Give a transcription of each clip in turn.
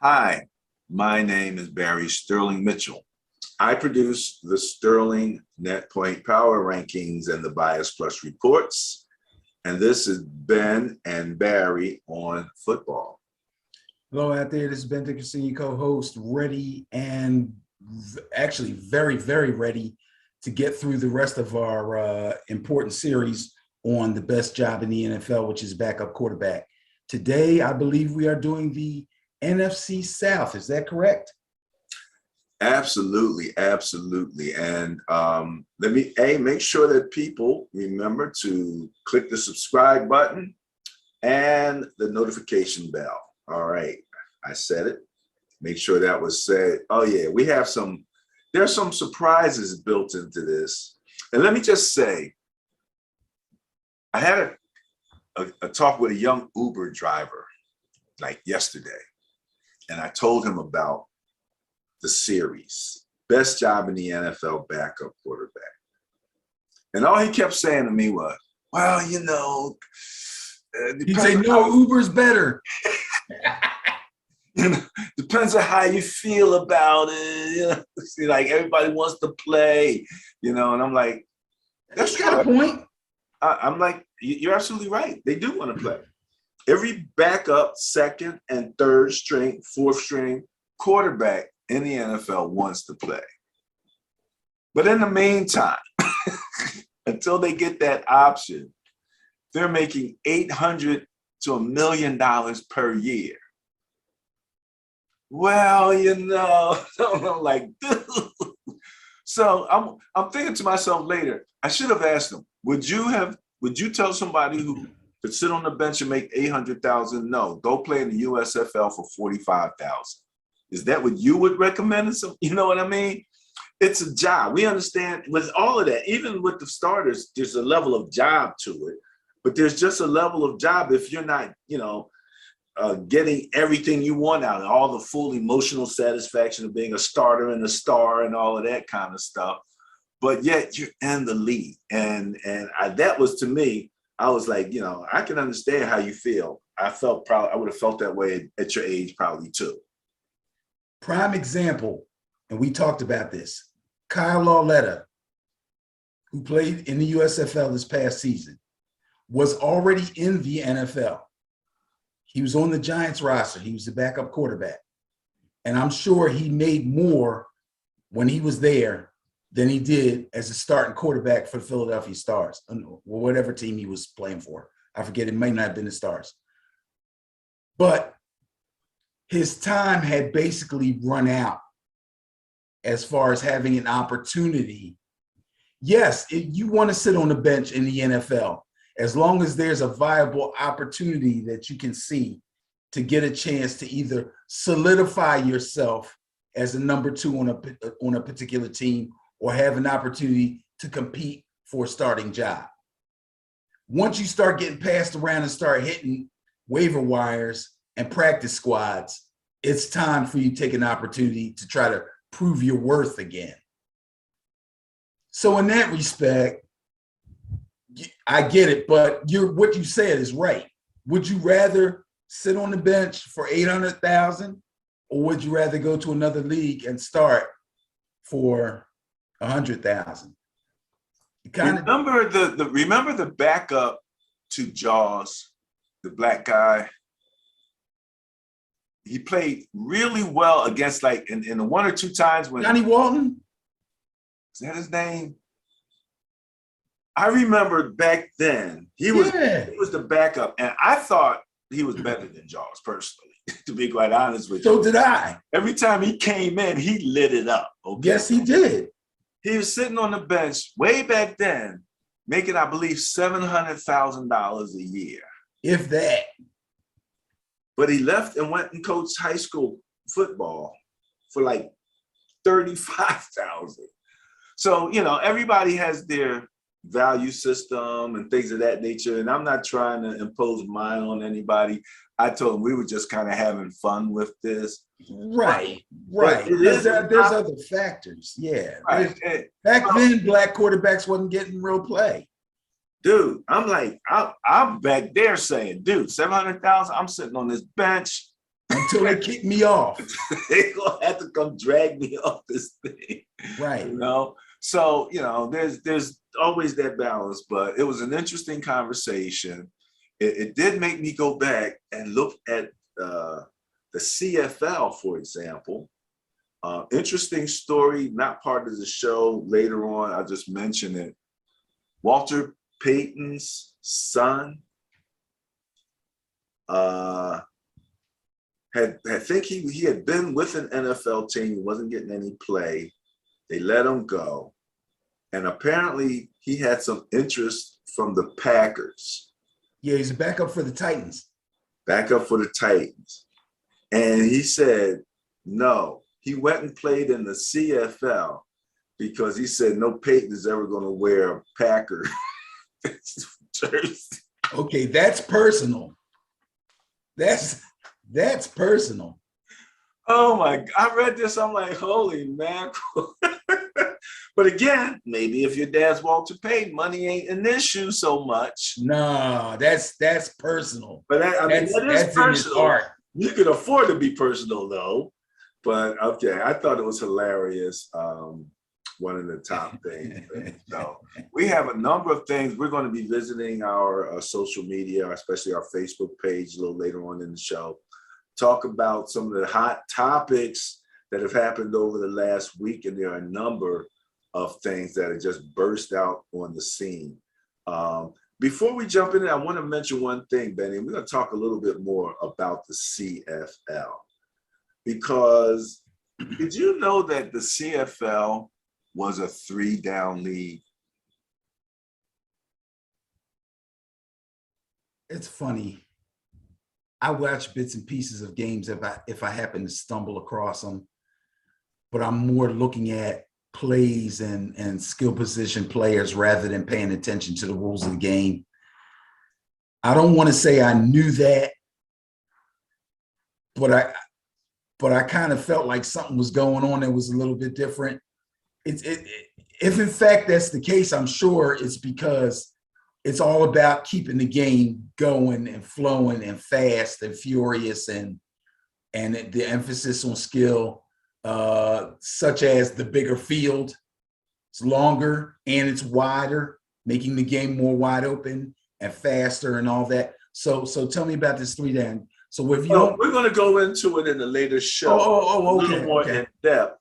Hi, my name is Barry Sterling Mitchell. I produce the Sterling Net Point Power Rankings and the Bias Plus reports. And this is Ben and Barry on football. Hello out there. This is Ben Dickerson, your co-host, ready and actually very, very ready to get through the rest of our important series on the best job in the NFL, which is backup quarterback. Today, I believe we are doing the NFC South. Is that correct? Absolutely, absolutely. And let me make sure that people remember to click the subscribe button and the notification bell. All right, I said it. Make sure that was said. Oh yeah, there's some surprises built into this. And let me just say, I had a talk with a young Uber driver like yesterday, and I told him about the series, best job in the NFL backup quarterback. And all he kept saying to me was, well, You say, no, Uber's better. Depends on how you feel about it. See, like everybody wants to play, and I'm like, that's got a point. I'm like, you're absolutely right. They do want to play. Every backup, second and third string, fourth string quarterback in the NFL wants to play. But in the meantime, until they get that option, they're making $800 to $1 million per year. Well, I'm like, dude. So I'm thinking to myself later, I should have asked them, would you tell somebody who could sit on the bench and make $800,000? No, go play in the USFL for $45,000. Is that what you would recommend? You know what I mean? It's a job. We understand with all of that, even with the starters, there's a level of job to it, but there's just a level of job if you're not, getting everything you want out of it, all the full emotional satisfaction of being a starter and a star and all of that kind of stuff. But yet you're in the league. And that was, to me, I was like, I can understand how you feel. I would have felt that way at your age probably too. Prime example, and we talked about this, Kyle Lauletta, who played in the USFL this past season, was already in the NFL. He was on the Giants roster. He was the backup quarterback. And I'm sure he made more when he was there than he did as a starting quarterback for the Philadelphia Stars, or whatever team he was playing for. I forget, it might not have been the Stars. But his time had basically run out as far as having an opportunity. Yes, you want to sit on the bench in the NFL, as long as there's a viable opportunity that you can see to get a chance to either solidify yourself as a number two on a particular team or have an opportunity to compete for a starting job. Once you start getting passed around and start hitting waiver wires and practice squads, it's time for you to take an opportunity to try to prove your worth again. So in that respect, I get it, but what you said is right. Would you rather sit on the bench for $800,000, or would you rather go to another league and start for $100,000? Remember the backup to Jaws, the black guy. He played really well against, like, in the one or two times when Johnny Walton. Is that his name? I remember back then he was the backup, and I thought he was better than Jaws personally, to be quite honest with you. So did I. Every time he came in, he lit it up. Okay? Yes, he did. He was sitting on the bench way back then, making, I believe, $700,000 a year. If that. But he left and went and coached high school football for like $35,000. So, everybody has their value system and things of that nature. And I'm not trying to impose mine on anybody. I told him we were just kind of having fun with this. Right. There's other factors. Yeah. Right. Back then, black quarterbacks wasn't getting real play. Dude, I'm like, I'm back there saying, dude, $700,000, I'm sitting on this bench. until they kick me off. They're gonna have to come drag me off this thing. Right. You know? So, you know, there's always that balance, but it was an interesting conversation. It did make me go back and look at the CFL, for example. Interesting story, not part of the show. Later on, I'll just mention it. Walter Payton's son I think he had been with an NFL team. He wasn't getting any play. They let him go. And apparently he had some interest from the Packers. Yeah, he's a backup for the Titans. Backup for the Titans. And he said, no. He went and played in the CFL because he said no Peyton is ever going to wear a Packer jersey. Okay, that's personal. That's personal. Oh my, I read this, I'm like, holy mackerel. But again, maybe if your dad's Walter Payton, money ain't an issue so much. No, that's personal. But that is personal. In his heart. You can afford to be personal though. But okay, I thought it was hilarious. One of the top things. So we have a number of things. We're going to be visiting our social media, especially our Facebook page a little later on in the show. Talk about some of the hot topics that have happened over the last week, and there are a number of things that have just burst out on the scene. Before we jump in, I want to mention one thing, Benny. We're going to talk a little bit more about the CFL. Because did you know that the CFL was a 3-down league? It's funny. I watch bits and pieces of games if I happen to stumble across them, but I'm more looking at plays and skill position players rather than paying attention to the rules of the game. I don't want to say I knew that, but I kind of felt like something was going on that was a little bit different. If in fact that's the case, I'm sure it's because it's all about keeping the game going and flowing and fast and furious and the emphasis on skill, such as the bigger field. It's longer and it's wider, making the game more wide open and faster and all that. So tell me about this 3-down. So if you don't, we're going to go into it in a later show. Okay, a little more in depth.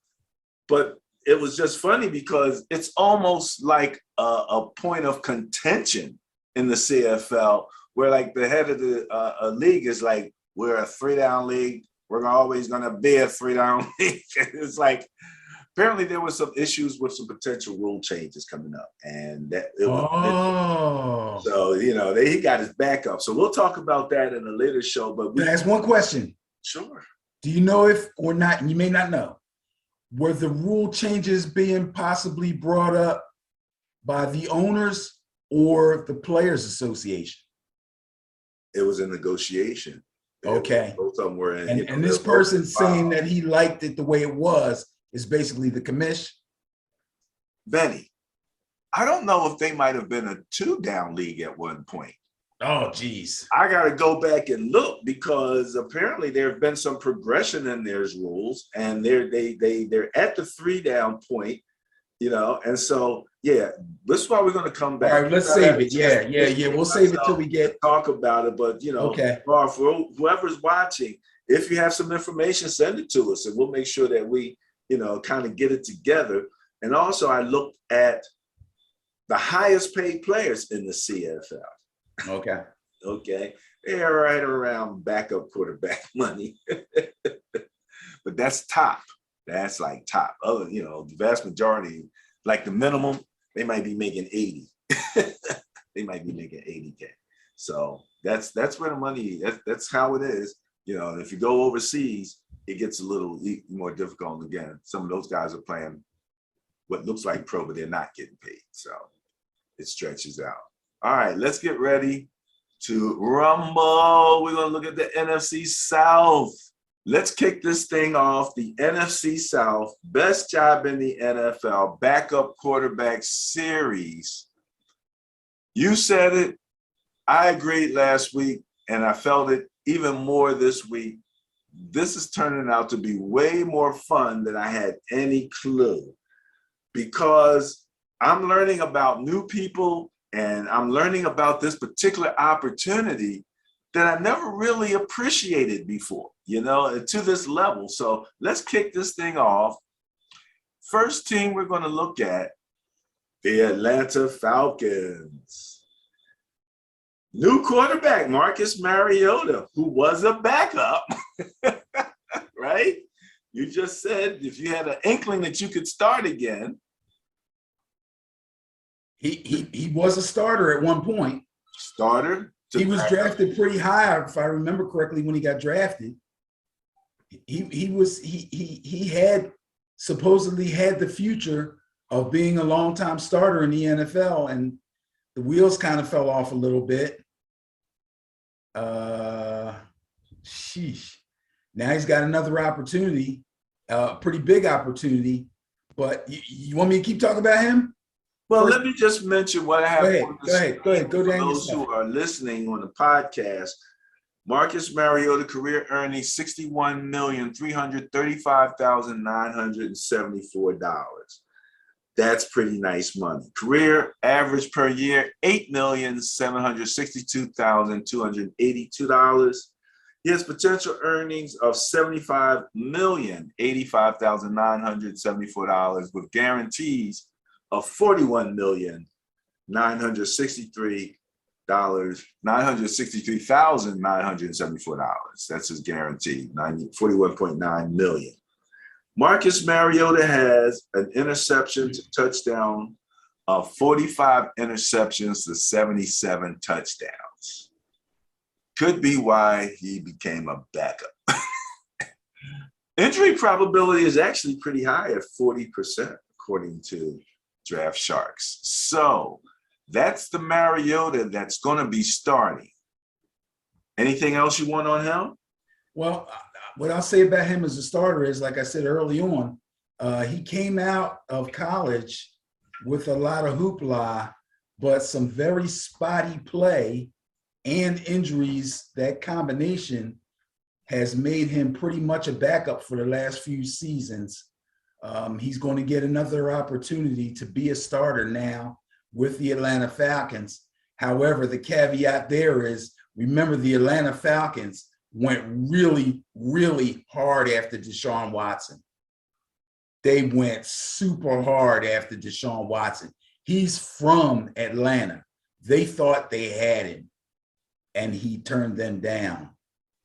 But it was just funny because it's almost like a point of contention in the CFL, where like the head of the league is like, we're a 3-down league. We're always going to be a 3-down league. It's like, apparently there was some issues with some potential rule changes coming up, and that it was, so you know he got his back up. So we'll talk about that in a later show. But can I ask one question? Sure. Do you know if or not? And you may not know. Were the rule changes being possibly brought up by the owners or the Players Association? It was a negotiation. Okay. Both of them were in. And this person saying that he liked it the way it was is basically the commish. Benny, I don't know if they might have been a 2-down league at one point. Oh, geez. I got to go back and look because apparently there have been some progression in their rules, and they're at the 3-down point, you know. And so, yeah, this is why we're going to come back. All right, let's save it. Yeah. We'll save it till we get talk about it. But you know, okay. For whoever's watching, if you have some information, send it to us, and we'll make sure that we, you know, kind of get it together. And also, I looked at the highest paid players in the CFL. Okay. Okay. They're right around backup quarterback money. But that's top. That's like top. Other, you know, the vast majority, like the minimum, they might be making 80. They might be making 80K. So that's where the money, that's how it is. You know, if you go overseas, it gets a little more difficult. Again, some of those guys are playing what looks like pro, but they're not getting paid. So it stretches out. All right, let's get ready to rumble. We're going to look at the NFC South. Let's kick this thing off. The NFC South, best job in the NFL, backup quarterback series. You said it. I agreed last week, and I felt it even more this week. this is turning out to be way more fun than I had any clue, because I'm learning about new people and I'm learning about this particular opportunity that I never really appreciated before, to this level. So let's kick this thing off. First team we're going to look at, the Atlanta Falcons. New quarterback, Marcus Mariota, who was a backup, right? You just said if you had an inkling that you could start again. He was a starter at one point. Starter? He was drafted pretty high, if I remember correctly, when he got drafted. He had supposedly had the future of being a longtime starter in the NFL, and the wheels kind of fell off a little bit. Sheesh. Now he's got another opportunity, pretty big opportunity. But you want me to keep talking about him? Well, let me just mention what I have. Go ahead. Go down for those yourself. who are listening on the podcast. Marcus Mariota career earnings $61,335,974. That's pretty nice money. Career average per year, $8,762,282. He has potential earnings of $75,085,974 with guarantees of $41,963,974. That's his guarantee, 41.9 million. Marcus Mariota has an interception to touchdown of 45 interceptions to 77 touchdowns. Could be why he became a backup. Injury probability is actually pretty high at 40%, according to Draft Sharks. So that's the Mariota that's going to be starting. Anything else you want on him? Well, what I'll say about him as a starter is, like I said early on, he came out of college with a lot of hoopla, but some very spotty play and injuries. That combination has made him pretty much a backup for the last few seasons. He's going to get another opportunity to be a starter now with the Atlanta Falcons. However, the caveat there is, remember, the Atlanta Falcons went really, really hard after Deshaun Watson. They went super hard after Deshaun Watson. He's from Atlanta. They thought they had him, and he turned them down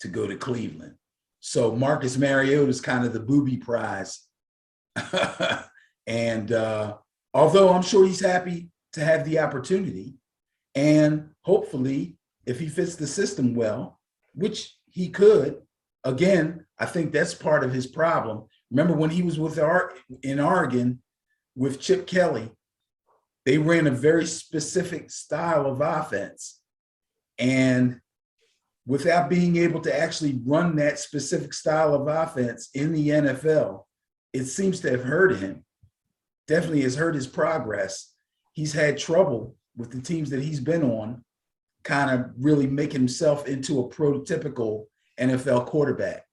to go to Cleveland. So Marcus Mariota is kind of the booby prize. And although I'm sure he's happy to have the opportunity, and hopefully if he fits the system well, which he could, again, I think that's part of his problem. Remember when he was in Oregon with Chip Kelly, they ran a very specific style of offense. And without being able to actually run that specific style of offense in the NFL, it seems to have hurt him. Definitely has hurt his progress. He's had trouble with the teams that he's been on, kind of really make himself into a prototypical NFL quarterback.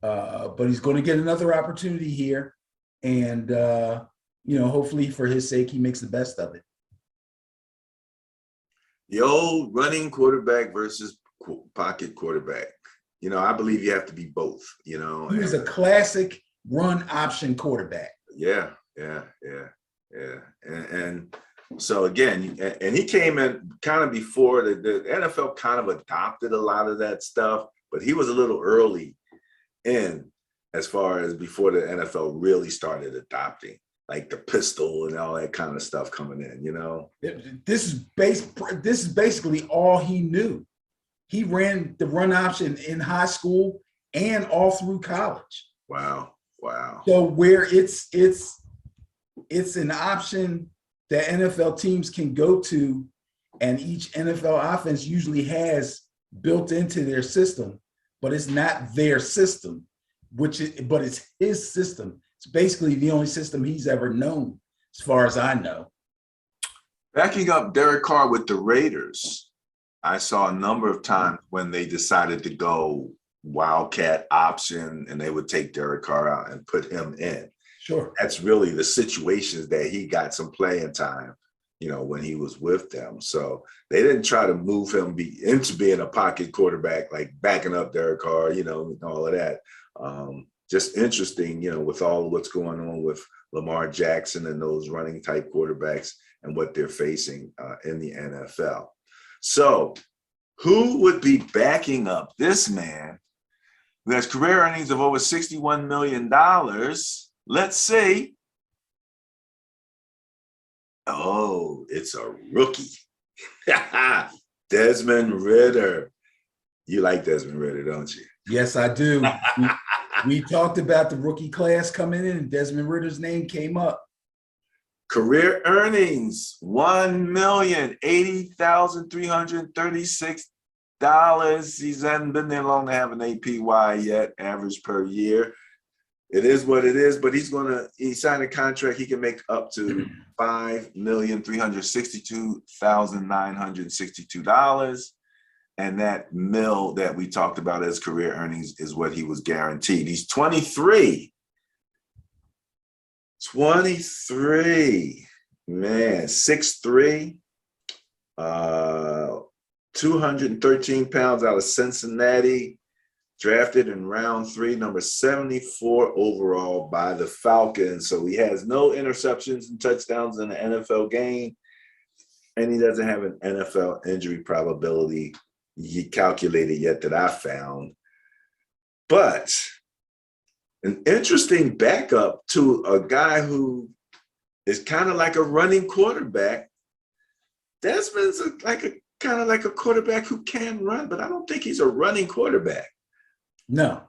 But he's going to get another opportunity here. And, hopefully for his sake, he makes the best of it. The old running quarterback versus pocket quarterback. I believe you have to be both, He was a classic run option quarterback. Yeah. And so again, and he came in kind of before the NFL kind of adopted a lot of that stuff, but he was a little early in as far as before the NFL really started adopting like the pistol and all that kind of stuff coming in, This is basically all he knew. He ran the run option in high school and all through college. Wow. So where it's an option that NFL teams can go to, and each NFL offense usually has built into their system, but it's not their system, but it's his system. It's basically the only system he's ever known, as far as I know. Backing up Derek Carr with the Raiders, I saw a number of times when they decided to go wildcat option, and they would take Derek Carr out and put him in. Sure. That's really the situations that he got some playing time, when he was with them. So they didn't try to move him into being a pocket quarterback, like backing up Derek Carr, and all of that. Just interesting, with all what's going on with Lamar Jackson and those running type quarterbacks and what they're facing in the NFL. So who would be backing up this man who has career earnings of over $61 million? Let's see. Oh, it's a rookie. Desmond Ridder. You like Desmond Ridder, don't you? Yes, I do. We talked about the rookie class coming in, and Desmond Ridder's name came up. Career earnings, $1,080,336. He hasn't been there long to have an APY yet, average per year. It is what it is, but he signed a contract. He can make up to $5,362,962. And that mill that we talked about as career earnings is what he was guaranteed. He's 23. 23, man, 6'3", 213 pounds, out of Cincinnati, drafted in round 3, number 74 overall by the Falcons. So he has no interceptions and touchdowns in the NFL game, and he doesn't have an NFL injury probability he calculated yet that I found. But an interesting backup to a guy who is kind of like a running quarterback. Desmond's kind of like a quarterback who can run, but I don't think he's a running quarterback. No,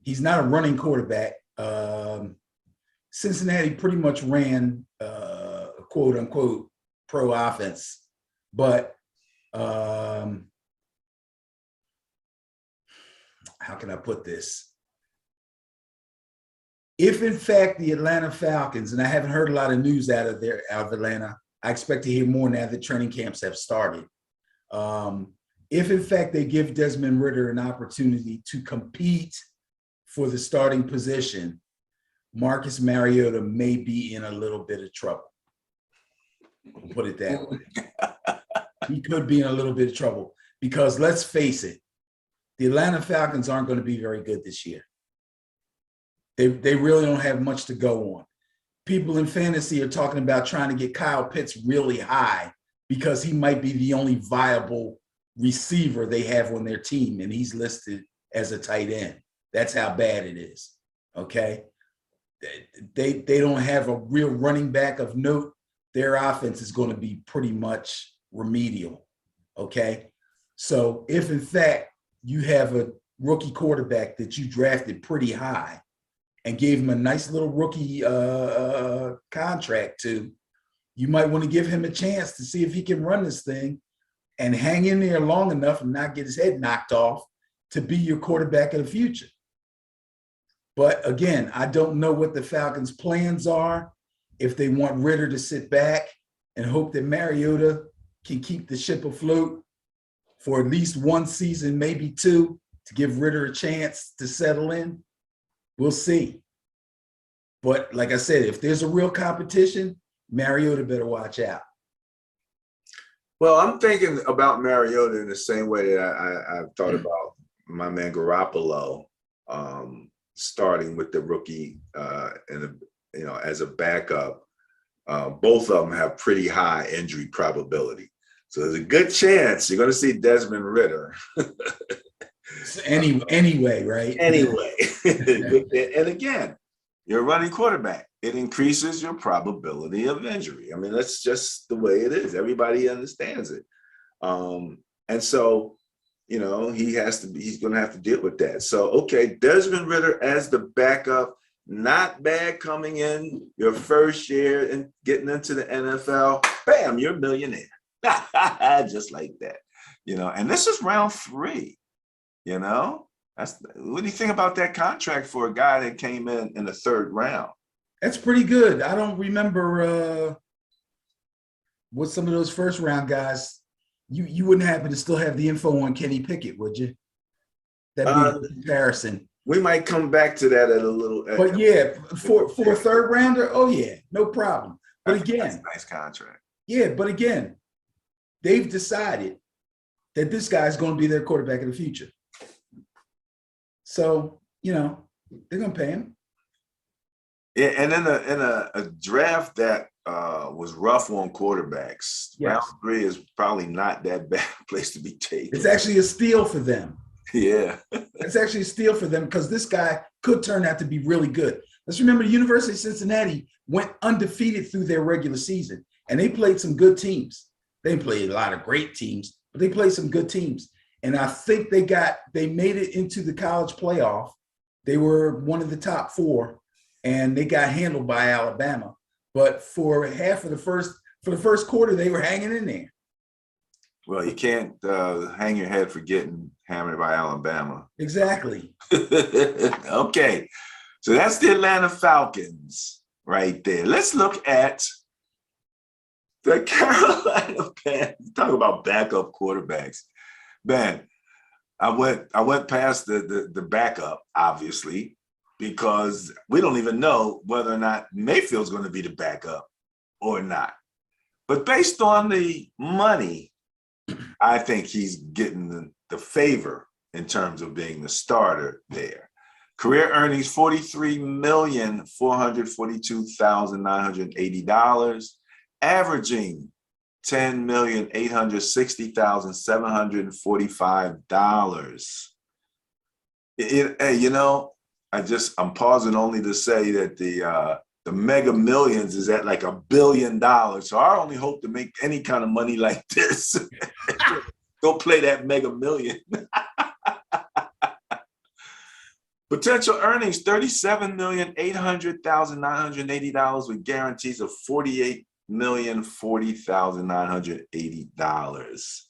he's not a running quarterback. Cincinnati pretty much ran a quote unquote pro offense, but how can I put this? If in fact the Atlanta Falcons, and I haven't heard a lot of news out of Atlanta, I expect to hear more now that training camps have started. If in fact they give Desmond Ridder an opportunity to compete for the starting position, Marcus Mariota may be in a little bit of trouble. I'll put it that way. He could be in a little bit of trouble because let's face it, the Atlanta Falcons aren't going to be very good this year. They really don't have much to go on. People in fantasy are talking about trying to get Kyle Pitts really high because he might be the only viable receiver they have on their team, and he's listed as a tight end. That's how bad it is, okay? They don't have a real running back of note. Their offense is going to be pretty much remedial, okay? So if, in fact, you have a rookie quarterback that you drafted pretty high and gave him a nice little rookie contract to, you might want to give him a chance to see if he can run this thing and hang in there long enough and not get his head knocked off to be your quarterback of the future. But again, I don't know what the Falcons' plans are, if they want Ridder to sit back and hope that Mariota can keep the ship afloat for at least one season, maybe two, to give Ridder a chance to settle in. We'll see. But like I said, if there's a real competition, Mariota better watch out. Well, I'm thinking about Mariota in the same way that I've thought about my man Garoppolo, starting with the rookie as a backup. Both of them have pretty high injury probability. So there's a good chance you're going to see Desmond Ridder. Anyway, right? Anyway. And again, you're a running quarterback. It increases your probability of injury. I mean, that's just the way it is. Everybody understands it. And so, he's going to have to deal with that. So, okay, Desmond Ridder as the backup, not bad coming in your first year and getting into the NFL. Bam, you're a millionaire. Just like that, and this is round 3, what do you think about that contract for a guy that came in the 3rd round? That's pretty good. I don't remember what some of those first round guys, you wouldn't happen to still have the info on Kenny Pickett, would you? That'd be the comparison. We might come back to that at a little. But yeah, for a third rounder, oh yeah, no problem. But that's again, a nice contract. yeah, but again, they've decided that this guy's going to be their quarterback in the future. So, you know, they're going to pay him. Yeah, and in a draft that was rough on quarterbacks, Yes. round 3 is probably not that bad place to be taken. It's actually a steal for them. Yeah. It's actually a steal for them because this guy could turn out to be really good. Let's remember the University of Cincinnati went undefeated through their regular season, and they played some good teams. They played a lot of great teams, but they played some good teams. And I think they made it into the college playoff. They were one of the top 4, and they got handled by Alabama. But for the first quarter, they were hanging in there. Well, you can't hang your head for getting hammered by Alabama. Exactly. Okay, so that's the Atlanta Falcons right there. Let's look at the Carolina Panthers. Talk about backup quarterbacks. Man, I went past the backup, obviously, because we don't even know whether or not Mayfield's going to be the backup or not. But based on the money, I think he's getting the favor in terms of being the starter there. Career earnings, $43,442,980, averaging $10,860,745. Hey, you know, I'm pausing only to say that the Mega Millions is at like $1 billion. So I only hope to make any kind of money like this. Go play that Mega Million. Potential earnings, $37,800,980 with guarantees of $48,040,980.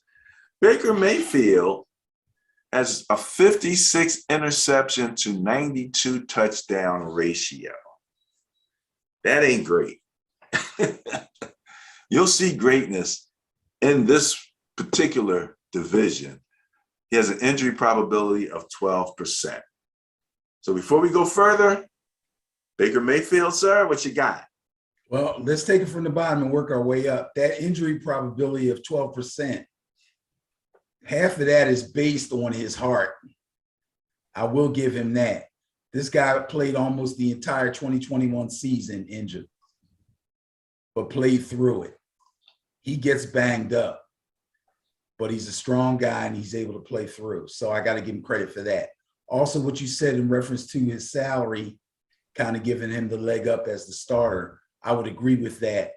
Baker Mayfield has a 56 interception to 92 touchdown ratio. That ain't great. You'll see greatness in this particular division. He has an injury probability of 12%. So before we go further, Baker Mayfield, sir, what you got? Well, let's take it from the bottom and work our way up. That injury probability of 12%, half of that is based on his heart. I will give him that. This guy played almost the entire 2021 season injured, but played through it. He gets banged up, but he's a strong guy and he's able to play through. So I got to give him credit for that. Also, what you said in reference to his salary, kind of giving him the leg up as the starter, I would agree with that.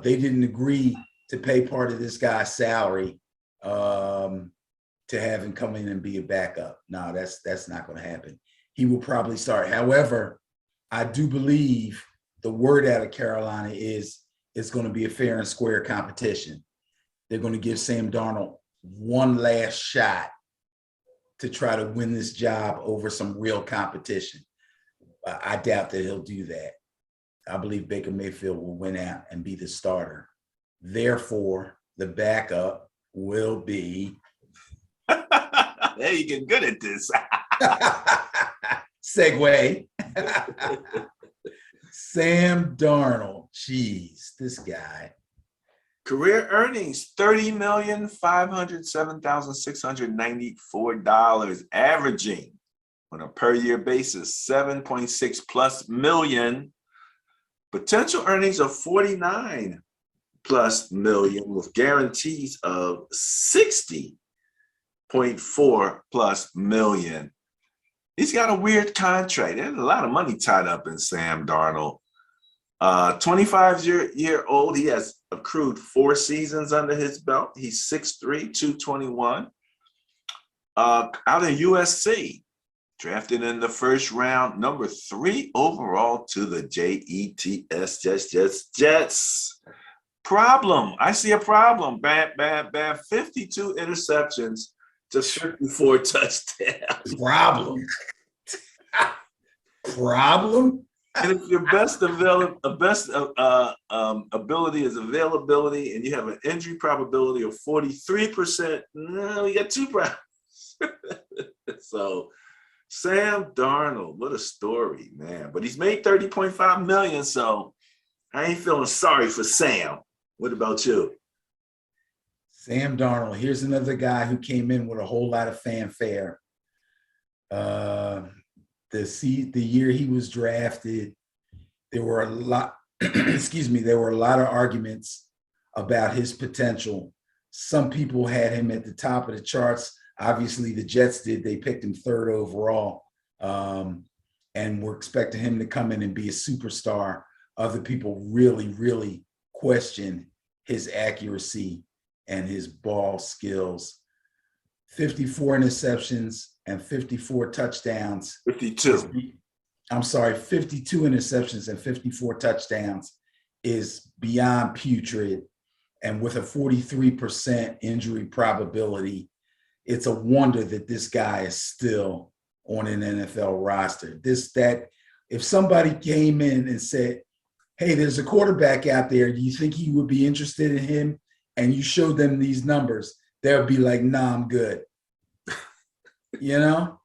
They didn't agree to pay part of this guy's salary to have him come in and be a backup. No, that's not going to happen. He will probably start. However, I do believe the word out of Carolina is it's going to be a fair and square competition. They're going to give Sam Darnold one last shot to try to win this job over some real competition. I doubt that he'll do that. I believe Baker Mayfield will win out and be the starter. Therefore, the backup will be. Hey, you get good at this. Segue. Sam Darnold. Jeez, this guy. Career earnings, $30,507,694, averaging on a per year basis, 7.6 plus million. Potential earnings of 49 plus million with guarantees of 60.4 plus million. He's got a weird contract. There's a lot of money tied up in Sam Darnold. 25-year-old. He has accrued 4 seasons under his belt. He's 6'3", 221. Out of USC, drafted in the first round, number 3 overall to the Jets. Problem. I see a problem. Bad. 52 interceptions to 54 touchdowns. Problem? And if your best ability is availability, and you have an injury probability of 43%, no, you got 2 problems. So Sam Darnold, what a story, man. But he's made 30.5 million, so I ain't feeling sorry for Sam. What about you? Sam Darnold. Here's another guy who came in with a whole lot of fanfare. The year he was drafted, there were a lot, excuse me, there were a lot of arguments about his potential. Some people had him at the top of the charts. Obviously, the Jets did. They picked him third overall, and were expecting him to come in and be a superstar. Other people really, really questioned his accuracy and his ball skills. 54 interceptions and 54 touchdowns. 52. I'm sorry, 52 interceptions and 54 touchdowns is beyond putrid. And with a 43% injury probability, it's a wonder that this guy is still on an NFL roster. If somebody came in and said, hey, there's a quarterback out there, do you think he would be interested in him? And you showed them these numbers, they'll be like, nah, I'm good. You know?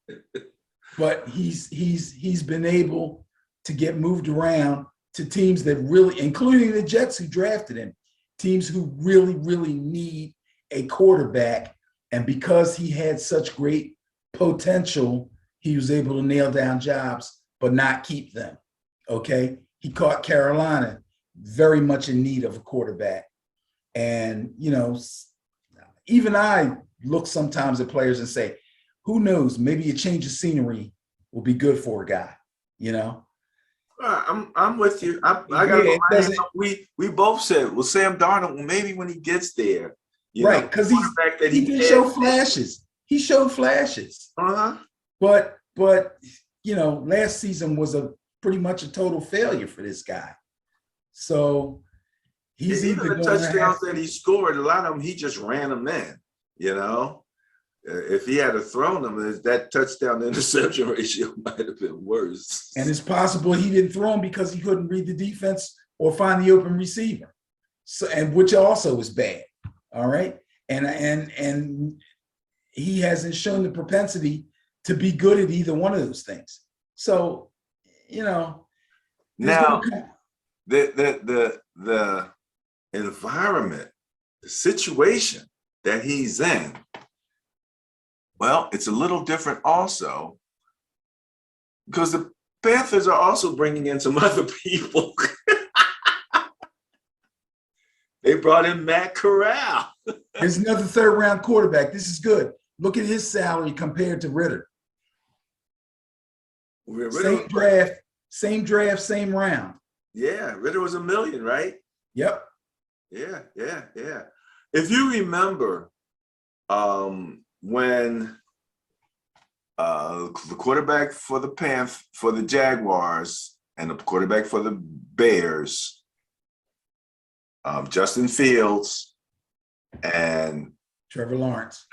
But he's been able to get moved around to teams that really, including the Jets who drafted him, teams who really, really need a quarterback. And because he had such great potential, he was able to nail down jobs, but not keep them. Okay. He caught Carolina very much in need of a quarterback. And, you know, even I look sometimes at players and say, who knows, maybe a change of scenery will be good for a guy, you know? I'm with you. I got we both said, well, Sam Darnold, well, maybe when he gets there, right, because he can show flashes. He showed flashes. But you know, last season was pretty much a total failure for this guy. So he's even the touchdowns that he scored, a lot of them he just ran them in. You know, if he had thrown them, that touchdown to interception ratio might have been worse. And it's possible he didn't throw them because he couldn't read the defense or find the open receiver. So, and which also is bad. All right. And he hasn't shown the propensity to be good at either one of those things. So, you know, now the environment, the situation that he's in, well, it's a little different also because the Panthers are also bringing in some other people. They brought in Matt Corral. There's another third-round quarterback. This is good. Look at his salary compared to Ritter. Same draft, same round. Yeah, Ritter was $1 million, right? Yep. Yeah. If you remember, when the quarterback for the Jaguars and the quarterback for the Bears, Justin Fields and Trevor Lawrence.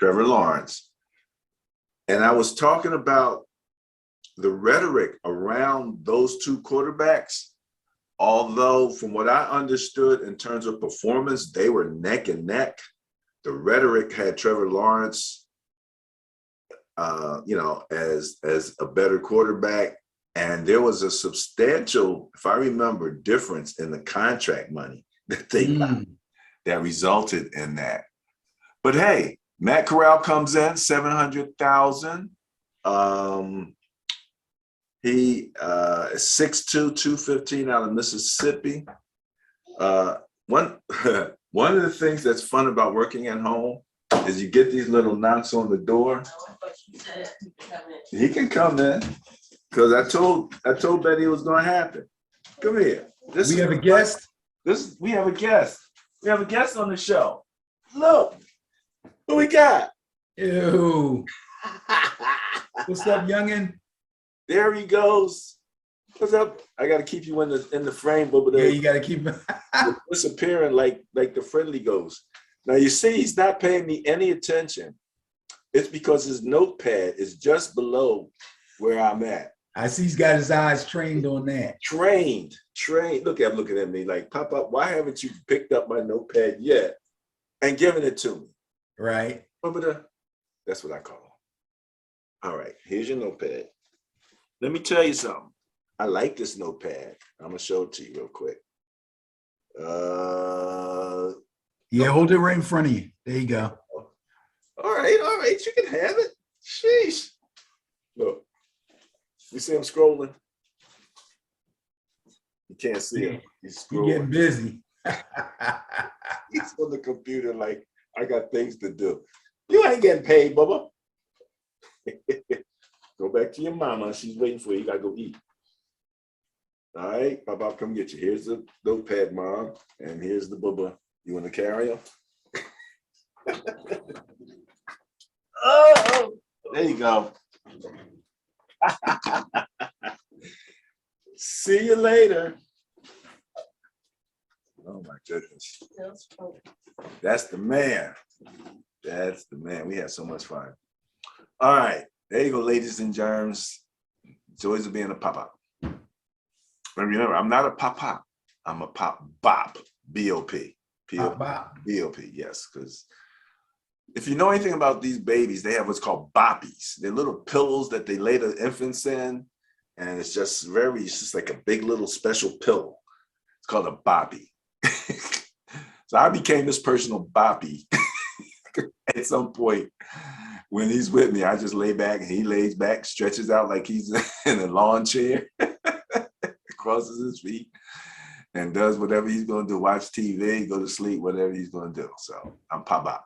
And I was talking about the rhetoric around those two quarterbacks, although from what I understood in terms of performance, they were neck and neck. The rhetoric had Trevor Lawrence, as a better quarterback. And there was a substantial, if I remember, difference in the contract money that they got that resulted in that. But hey, Matt Corral comes in, $700,000. He is 6'2", 215 out of Mississippi. One of the things that's fun about working at home is you get these little knocks on the door. He can come in because I told Betty it was going to happen. Come here. We have a guest. We have a guest. We have a guest on the show. Look, who we got? Ew. What's up, youngin? There he goes. What's up? I got to keep you in the frame, but yeah, you got to keep disappearing like the friendly ghost. Now you see, he's not paying me any attention. It's because his notepad is just below where I'm at. I see he's got his eyes trained on that. Trained. Look at him looking at me like, Pop, why haven't you picked up my notepad yet and given it to me? Right. That's what I call him. All right, here's your notepad. Let me tell you something. I like this notepad. I'm gonna show it to you real quick. Yeah, hold it right in front of you. There you go. All right, you can have it. Sheesh. Look, you see him scrolling? You can't see him. He's You're getting scrolling. busy. He's on the computer like, I got things to do. You ain't getting paid, Bubba. Go back to your mama. She's waiting for you. You gotta go eat. All right, Bubba, come get you. Here's the notepad, Mom, and here's the Bubba. You want to carry him? Oh, there you go. See you later. Oh my goodness. That's the man. That's the man. We had so much fun. All right. There you go, ladies and germs. Joys of being a papa. Remember, I'm not a papa. I'm a pop bop. B-O-P. B-O-P, yes. Because if you know anything about these babies, they have what's called boppies. They're little pillows that they lay the infants in. And it's just like a big little special pillow. It's called a boppy. So I became this personal boppy at some point. When he's with me, I just lay back and he lays back, stretches out like he's in a lawn chair, crosses his feet, and does whatever he's going to do. Watch TV, go to sleep, whatever he's going to do. So I'm Papa.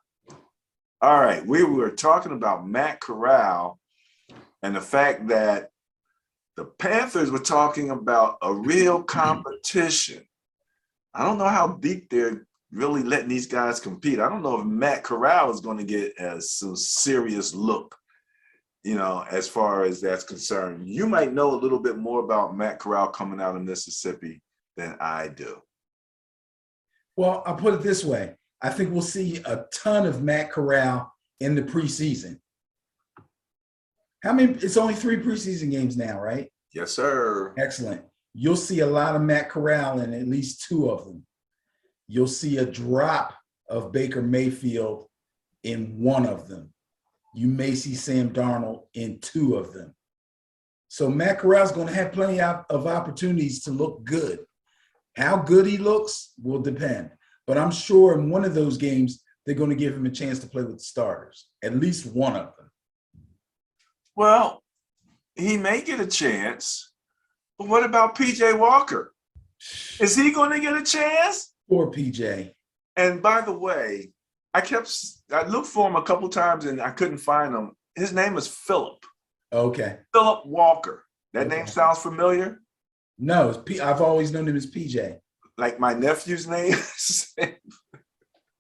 All right, we were talking about Matt Corral and the fact that the Panthers were talking about a real competition. I don't know how deep they're really letting these guys compete. I don't know if Matt Corral is going to get some serious look, as far as that's concerned. You might know a little bit more about Matt Corral coming out of Mississippi than I do. Well, I'll put it this way. I think we'll see a ton of Matt Corral in the preseason. It's only 3 preseason games now, right? Yes, sir. Excellent. You'll see a lot of Matt Corral in at least 2 of them. You'll see a drop of Baker Mayfield in 1 of them. You may see Sam Darnold in 2 of them. So Matt Corral's going to have plenty of opportunities to look good. How good he looks will depend. But I'm sure in 1 of those games, they're going to give him a chance to play with the starters, at least 1 of them. Well, he may get a chance, but what about PJ Walker? Is he going to get a chance? Poor PJ. And by the way, I looked for him a couple times and I couldn't find him. His name is Philip. Okay. Philip Walker. That Okay. name sounds familiar? No, I've always known him as PJ. Like my nephew's name?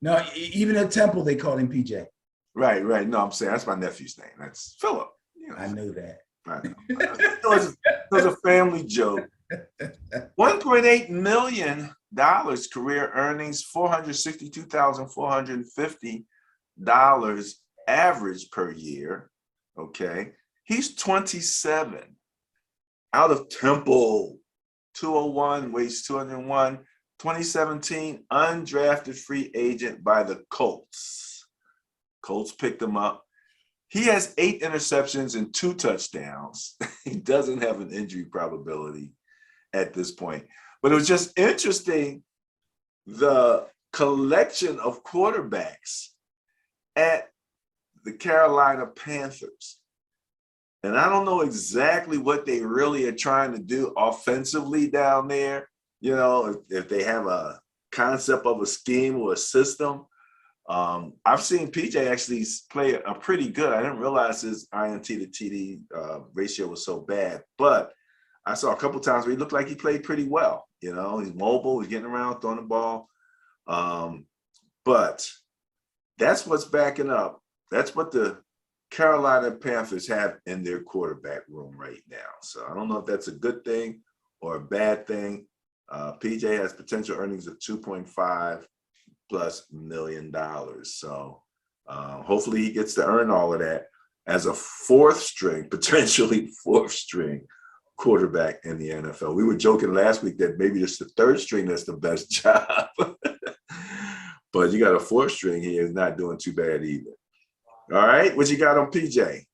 No, even at Temple, they called him PJ. Right. No, I'm saying that's my nephew's name. That's Philip. I know that. I know. It was a family joke. $1.8 million career earnings, $462,450 average per year. Okay. He's 27 out of Temple, 201, weighs 201, 2017 undrafted free agent by the Colts. Colts picked him up. He has 8 interceptions and 2 touchdowns. He doesn't have an injury probability at this point. But it was just interesting, the collection of quarterbacks at the Carolina Panthers. And I don't know exactly what they really are trying to do offensively down there. If they have a concept of a scheme or a system. I've seen PJ actually play a pretty good. I didn't realize his INT to TD ratio was so bad, but I saw a couple times where he looked like he played pretty well. He's mobile, he's getting around, throwing the ball. But that's what's backing up. That's what the Carolina Panthers have in their quarterback room right now. So I don't know if that's a good thing or a bad thing. PJ has potential earnings of $2.5+ million. So hopefully he gets to earn all of that as a 4th string, potentially 4th string quarterback in the NFL. We were joking last week that maybe it's the 3rd string that's the best job. But you got a 4th string here is not doing too bad either. All right, what you got on PJ?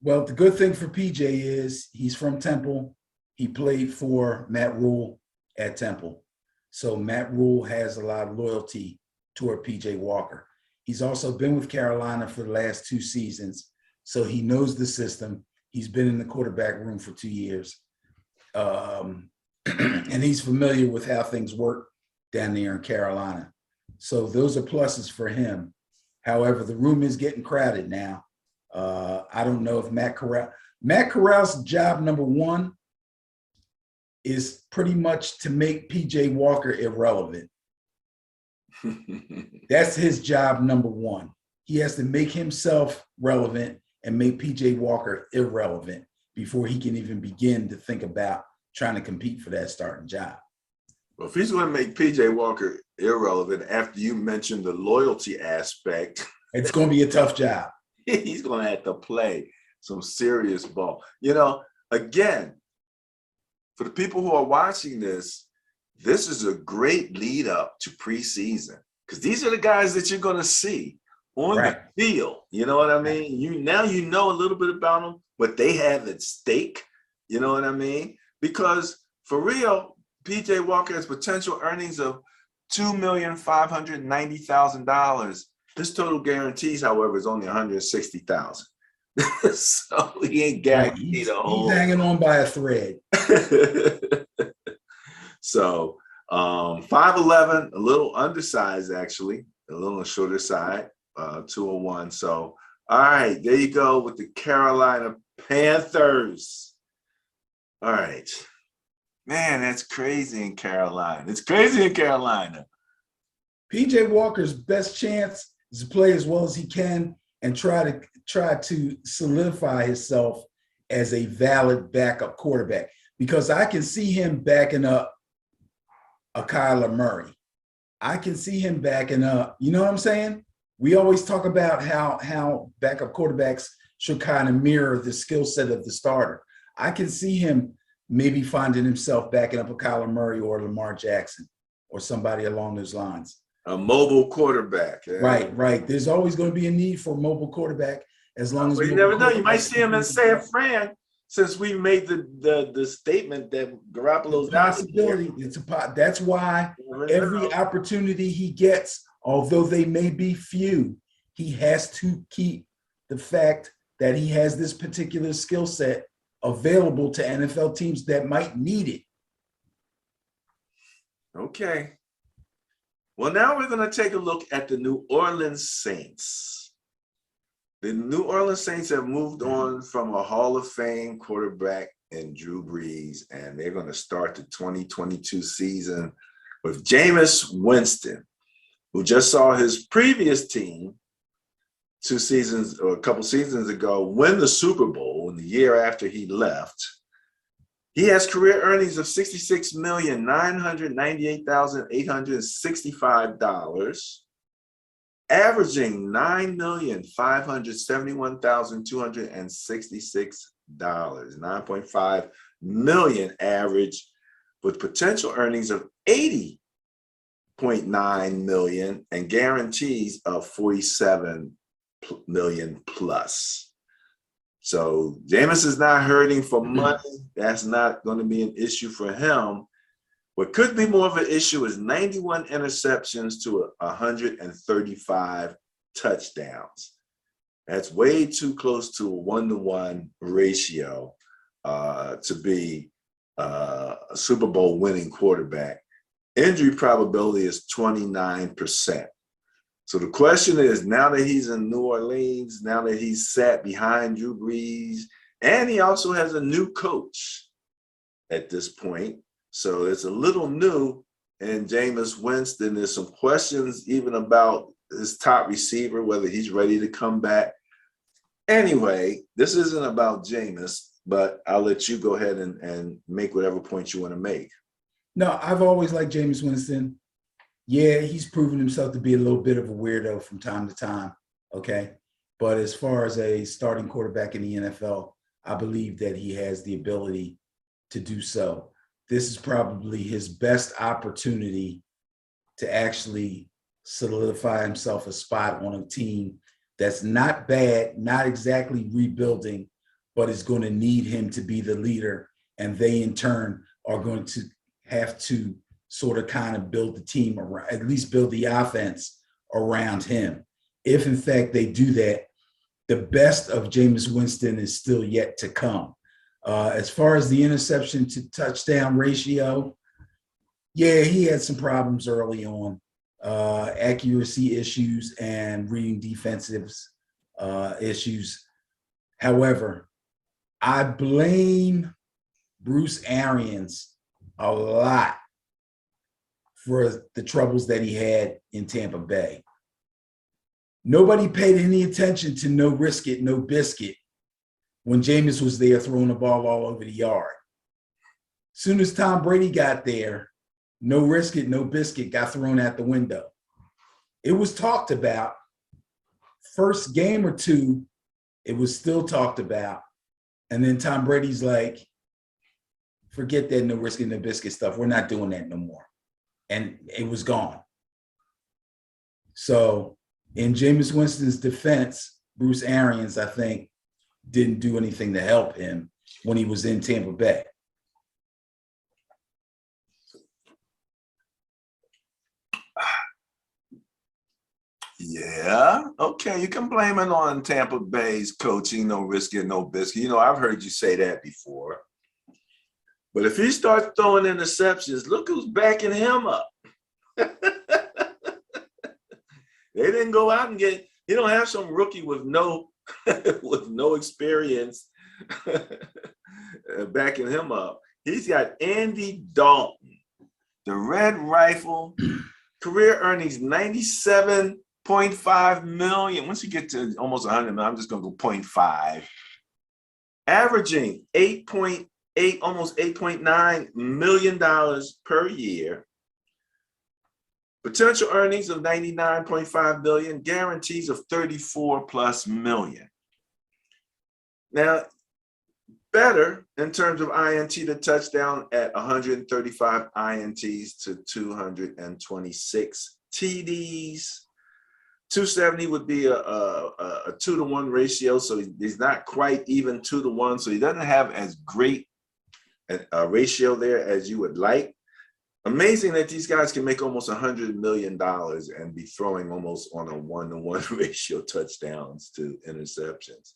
Well, the good thing for PJ is he's from Temple. He played for Matt Rule at Temple. So Matt Rule has a lot of loyalty toward PJ Walker. He's also been with Carolina for the last 2 seasons. So he knows the system. He's been in the quarterback room for 2 years. And he's familiar with how things work down there in Carolina. So those are pluses for him. However, the room is getting crowded now. I don't know if Matt Corral's job number 1 is pretty much to make PJ Walker irrelevant. That's his job number 1. He has to make himself relevant and make PJ Walker irrelevant before he can even begin to think about trying to compete for that starting job. Well, if he's going to make PJ Walker irrelevant after you mentioned the loyalty aspect, it's going to be a tough job. He's going to have to play some serious ball. You know, again, for the people who are watching this, this is a great lead up to preseason because these are the guys that you're going to see on the field. You know what I mean? You know a little bit about them, what they have at stake. You know what I mean? Because for real, PJ Walker has potential earnings of $2,590,000. His total guarantees, however, is only $160,000. So he ain't guaranteed a whole. He's hanging on by a thread. So 5'11", a little undersized actually, a little on the shorter side, 201. So all right, there you go with the Carolina Panthers. All right. Man, that's crazy in Carolina. It's crazy in Carolina. PJ Walker's best chance is to play as well as he can and try to solidify himself as a valid backup quarterback, because I can see him backing up a Kyler Murray. I can see him backing up, you know what I'm saying? We always talk about how backup quarterbacks should kind of mirror the skill set of the starter. I can see him maybe finding himself backing up a Kyler Murray or Lamar Jackson or somebody along those lines. A mobile quarterback. Yeah. Right. There's always going to be a need for a mobile quarterback as long as you never know. You might see him in San Fran since we made the statement that Garoppolo's possibility. That's why every opportunity he gets, although they may be few, he has to keep the fact that he has this particular skill set available to NFL teams that might need it. Okay. Well, now we're going to take a look at the New Orleans Saints. The New Orleans Saints have moved on from a Hall of Fame quarterback in Drew Brees, and they're going to start the 2022 season with Jameis Winston, who just saw his previous team 2 seasons or a couple seasons ago win the Super Bowl in the year after he left. He has career earnings of $66,998,865, averaging $9,571,266, 9.5 million average, with potential earnings of $80.9 million and guarantees of $47 million plus. So Jameis is not hurting for money. That's not going to be an issue for him. What could be more of an issue is 91 interceptions to 135 touchdowns. That's way too close to a 1-to-1 ratio to be a Super Bowl winning quarterback. Injury probability is 29%. So the question is, now that he's in New Orleans, now that he's sat behind Drew Brees, and he also has a new coach at this point, so it's a little new. And Jameis Winston, there's some questions even about his top receiver, whether he's ready to come back. Anyway, this isn't about Jameis, but I'll let you go ahead and make whatever point you want to make. No, I've always liked Jameis Winston. Yeah, he's proven himself to be a little bit of a weirdo from time to time, okay? But as far as a starting quarterback in the NFL, I believe that he has the ability to do so. This is probably his best opportunity to actually solidify himself a spot on a team that's not bad, not exactly rebuilding, but is going to need him to be the leader. And they in turn are going to have to sort of kind of build the team around, at least build the offense around him. If in fact they do that, the best of Jameis Winston is still yet to come. As far as the interception to touchdown ratio, yeah, he had some problems early on, accuracy issues and reading defensives issues. However, I blame Bruce Arians a lot for the troubles that he had in Tampa Bay. Nobody paid any attention to no risk it, no biscuit when Jameis was there throwing the ball all over the yard. Soon as Tom Brady got there, no risk it, no biscuit got thrown out the window. It was talked about. First game or two, it was still talked about. And then Tom Brady's like, forget that no risk it, no biscuit stuff. We're not doing that no more. And it was gone. So in Jameis Winston's defense, Bruce Arians, I think, didn't do anything to help him when he was in Tampa Bay. Yeah, okay. You can blame it on Tampa Bay's coaching, no risk it, no biscuit. You know, I've heard you say that before. But if he starts throwing interceptions, look who's backing him up. They didn't go out and get, he don't have some rookie with no with no experience backing him up. He's got Andy Dalton, the Red Rifle, career earnings $97.5 million. Once you get to almost 100 million, I'm just going to go 0.5. Averaging 8.8, almost $8.9 million per year. Potential earnings of $99.5 million, guarantees of $34+ million. Now, better in terms of INT to touchdown at 135 INTs to 226 TDs. 270 would be a 2-to-1 ratio, so he's not quite even 2-to-1, so he doesn't have as great a ratio there as you would like. Amazing that these guys can make almost $100 million and be throwing almost on a 1-to-1 ratio touchdowns to interceptions.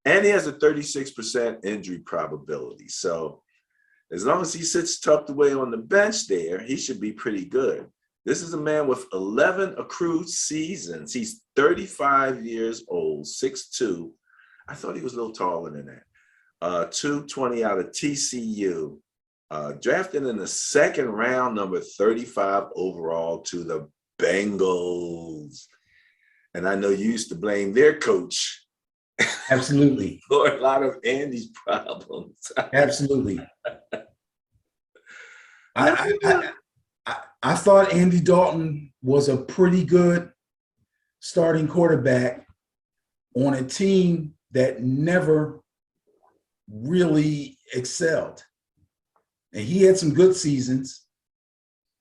And he has a 36% injury probability. So as long as he sits tucked away on the bench there, he should be pretty good. This is a man with 11 accrued seasons. He's 35 years old, 6'2". I thought he was a little taller than that. 220 out of TCU. Drafted in the second round, number 35 overall to the Bengals. And I know you used to blame their coach. Absolutely. For a lot of Andy's problems. Absolutely. I thought Andy Dalton was a pretty good starting quarterback on a team that never really excelled. And he had some good seasons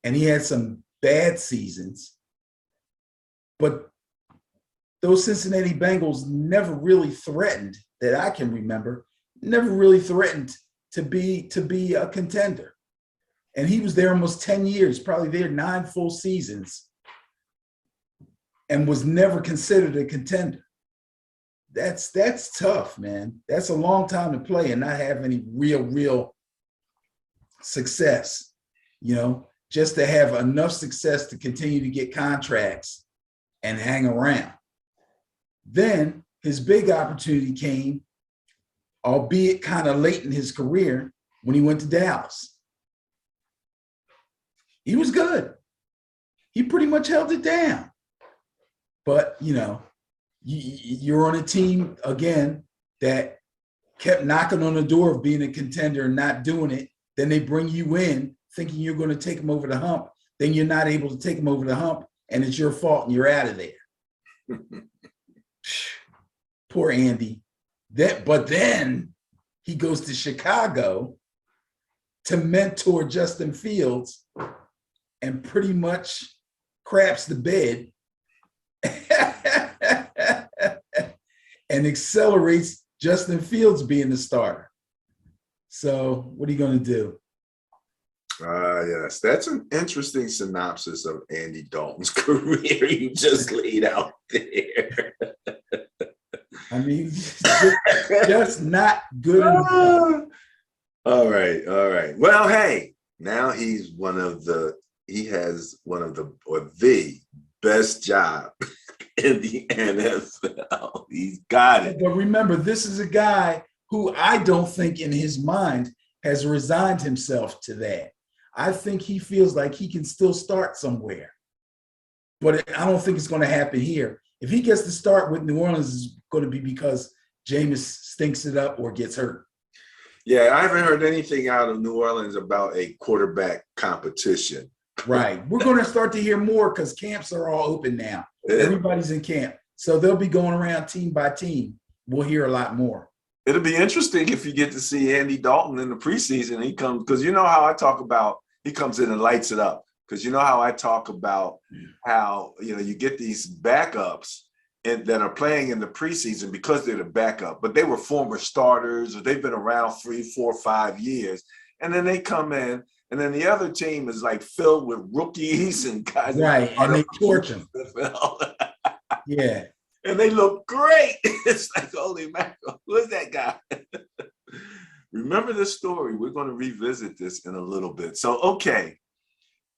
and he had some bad seasons. But those Cincinnati Bengals never really threatened, that I can remember, never really threatened to be a contender. And he was there almost 10 years, probably there 9 full seasons, and was never considered a contender. That's tough, man. That's a long time to play and not have any real success, you know, just to have enough success to continue to get contracts and hang around. Then his big opportunity came, albeit kind of late in his career, when he went to Dallas. He was good. He pretty much held it down. But, you know, you're on a team, again, that kept knocking on the door of being a contender and not doing it. Then they bring you in thinking you're going to take them over the hump. Then you're not able to take them over the hump, and it's your fault and you're out of there. Poor Andy. But then he goes to Chicago to mentor Justin Fields and pretty much craps the bed and accelerates Justin Fields being the starter. So what are you going to do? Yes, that's an interesting synopsis of Andy Dalton's career you just laid out there. I mean, just not good enough. All right, all right. Well, hey, now he has one of the or the best job in the NFL. He's got it. But remember, this is a guy who I don't think in his mind has resigned himself to that. I think he feels like he can still start somewhere. But I don't think it's going to happen here. If he gets to start with New Orleans, it's going to be because Jameis stinks it up or gets hurt. Yeah, I haven't heard anything out of New Orleans about a quarterback competition. Right. We're going to start to hear more because camps are all open now. Yeah. Everybody's in camp. So they'll be going around team by team. We'll hear a lot more. It'll be interesting if you get to see Andy Dalton in the preseason. He comes, because you know how I talk about, he comes in and lights it up. Because you know how I talk about how, you get these backups that are playing in the preseason because they're the backup, but they were former starters or they've been around 3, 4, 5 years. And then they come in and then the other team is like filled with rookies and guys. Right, and they torch them. Yeah. And they look great. It's like, holy mackerel, who is that guy? Remember this story. We're going to revisit this in a little bit. So, okay.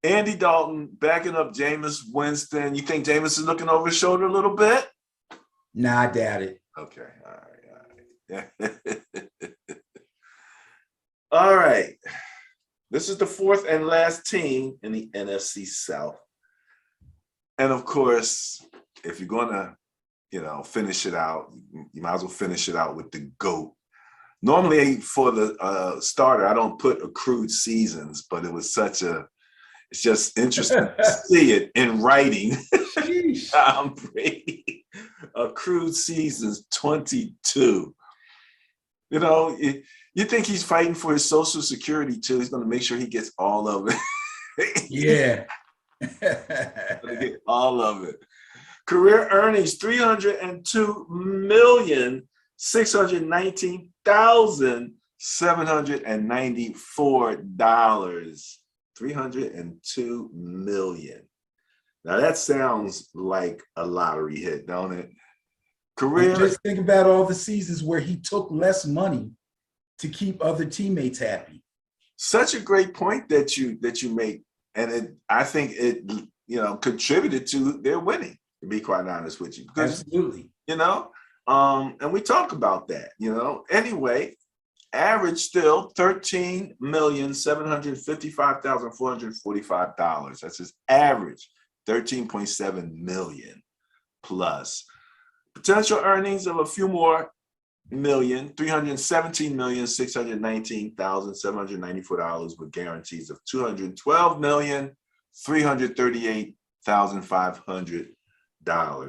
Andy Dalton backing up Jameis Winston. You think Jameis is looking over his shoulder a little bit? Nah, I doubt it. Okay. All right. All right. This is the fourth and last team in the NFC South. And of course, if you're going to, finish it out, you might as well finish it out with the GOAT. Normally for the starter, I don't put accrued seasons, but it's just interesting to see it in writing. Tom Brady, accrued seasons 22. You think he's fighting for his Social Security too? He's going to make sure he gets all of it. Yeah. Get all of it. Career earnings $302,619,794. $302 million. Now that sounds like a lottery hit, don't it? Career. Just think about all the seasons where he took less money to keep other teammates happy. Such a great point that you make, and I think it contributed to their winning. To be quite honest with you, because, absolutely, and we talk about that, Anyway, average still $13,755,445. That's his average, 13.7 million plus. Potential earnings of a few more million, $317,619,794 with guarantees of $212,338,500.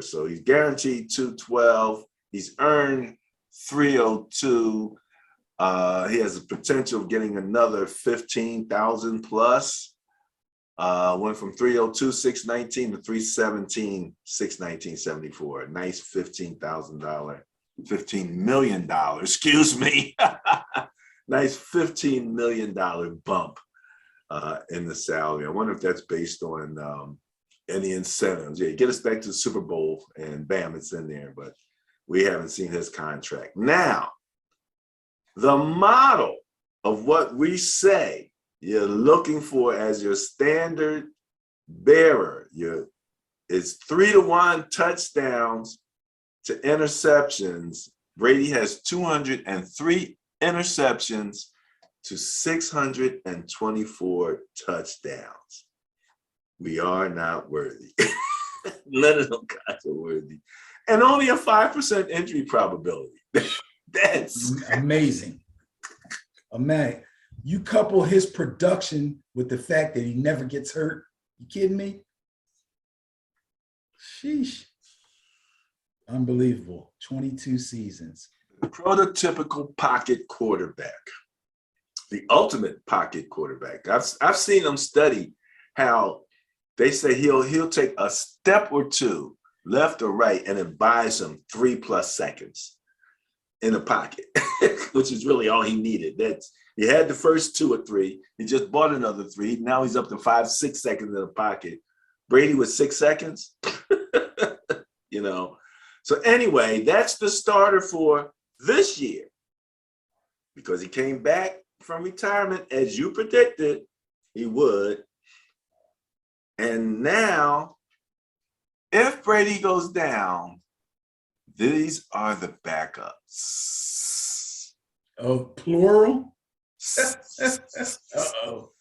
So he's guaranteed 212. He's earned 302. He has the potential of getting another 15,000 plus. Went from 302,619 to 317,619.74. Nice $15 million. Excuse me. Nice $15 million bump in the salary. I wonder if that's based on any incentives. Yeah, get us back to the Super Bowl and bam, it's in there. But we haven't seen his contract. Now, the model of what we say you're looking for as your standard bearer, it's 3-to-1 touchdowns to interceptions. Brady has 203 interceptions to 624 touchdowns. We are not worthy. None of them guys are worthy. And only a 5% injury probability. That's amazing. Amazing. You couple his production with the fact that he never gets hurt. You kidding me? Sheesh. Unbelievable. 22 seasons. Prototypical pocket quarterback. The ultimate pocket quarterback. I've seen them study how they say he'll take a step or two left or right and it buys him 3+ seconds. in the pocket, which is really all he needed. He had the first 2 or 3. He just bought another 3. Now he's up to 5, 6 seconds in the pocket. Brady with 6 seconds, you know. So anyway, that's the starter for this year, because he came back from retirement as you predicted he would. And now, if Brady goes down, these are the backups. Oh, plural? Uh-oh.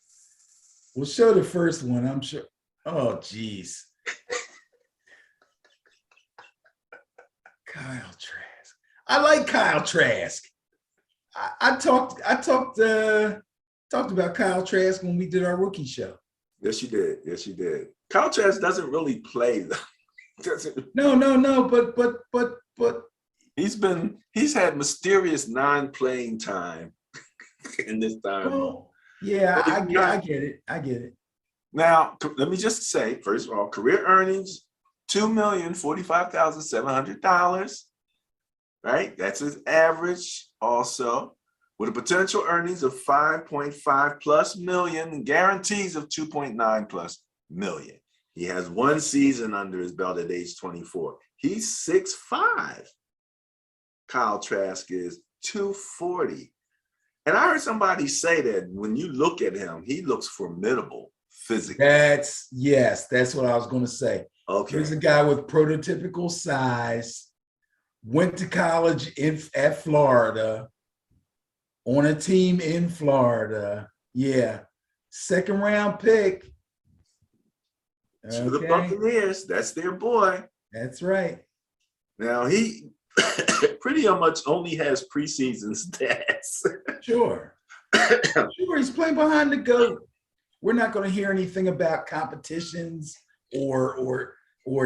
We'll show the first one, I'm sure. Oh, geez. Kyle Trask. I like Kyle Trask. I talked about Kyle Trask when we did our rookie show. Yes, you did. Yes, you did. Kyle Trask doesn't really play though. No. But he's had mysterious non-playing time in this time. Well, yeah, I get it. I get it. Now, let me just say, first of all, career earnings, $2,045,700. Right? That's his average also, with a potential earnings of 5.5 plus million and guarantees of 2.9 plus million. He has 1 season under his belt at age 24. He's 6'5". Kyle Trask is 240. And I heard somebody say that when you look at him, he looks formidable physically. That's what I was going to say. Okay. He's a guy with prototypical size, went to college at Florida, on a team in Florida. Yeah. 2nd round pick. To the Buccaneers. That's their boy. That's right. Now, he pretty much only has preseason stats. Sure. He's playing behind the GOAT. We're not going to hear anything about competitions or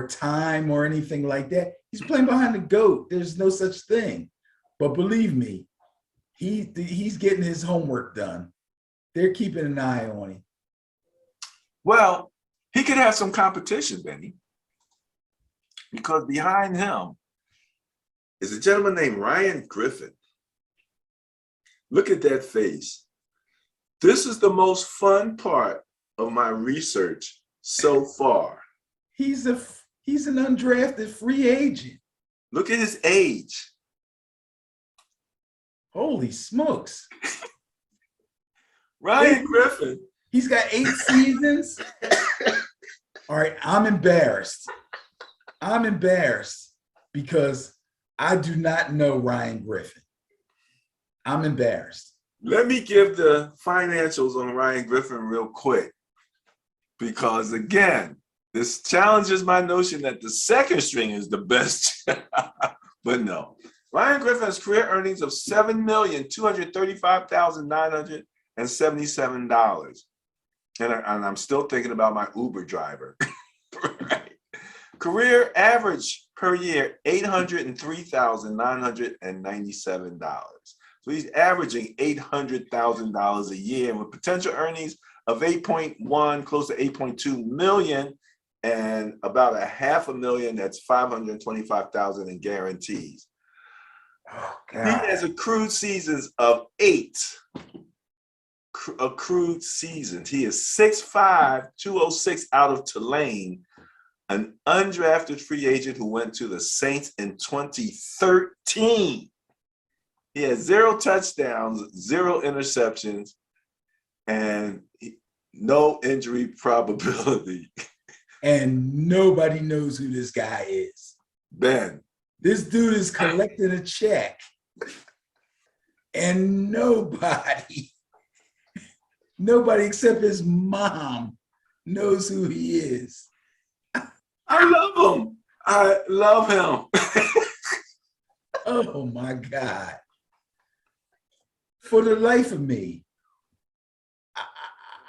time or anything like that. He's playing behind the GOAT. There's no such thing. But believe me, he's getting his homework done. They're keeping an eye on him. Well, he could have some competition, Benny, because behind him is a gentleman named Ryan Griffin. Look at that face. This is the most fun part of my research so far. He's an undrafted free agent. Look at his age. Holy smokes. Ryan Griffin. He's got 8 seasons. All right, I'm embarrassed. Because I do not know Ryan Griffin. I'm embarrassed. Let me give the financials on Ryan Griffin real quick. Because again, this challenges my notion that the second string is the best. But no. Ryan Griffin's career earnings of $7,235,977. And I'm still thinking about my Uber driver. Right. Career average per year, $803,997. So he's averaging $800,000 a year with potential earnings of 8.1, close to 8.2 million, and about $500,000, that's 525,000 in guarantees. Oh, God. He has accrued seasons of 8. Accrued seasons. He is 6'5", 206 out of Tulane, an undrafted free agent who went to the Saints in 2013. He has 0 touchdowns, 0 interceptions, and no injury probability. And nobody knows who this guy is. Ben. This dude is collecting a check. And nobody except his mom knows who he is. I love him. I love him. Oh my God. For the life of me,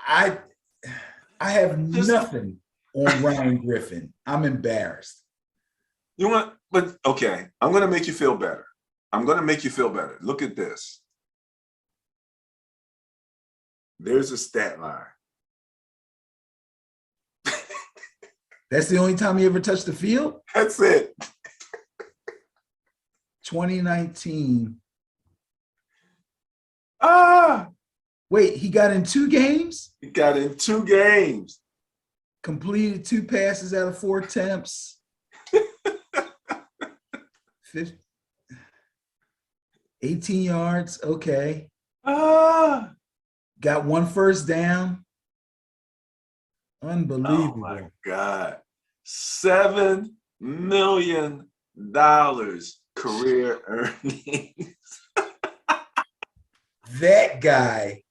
I have nothing on Ryan Griffin. I'm embarrassed. You want, but okay, I'm going to make you feel better. Look at this. There's a stat line. That's the only time he ever touched the field? That's it. 2019. Ah, Wait, he got in 2 games? he got in 2 games. Completed 2 passes out of 4 attempts. 18 yards. Okay. Ah, Got 1 first down. oh my Unbelievable. God. $7 million career earnings. That guy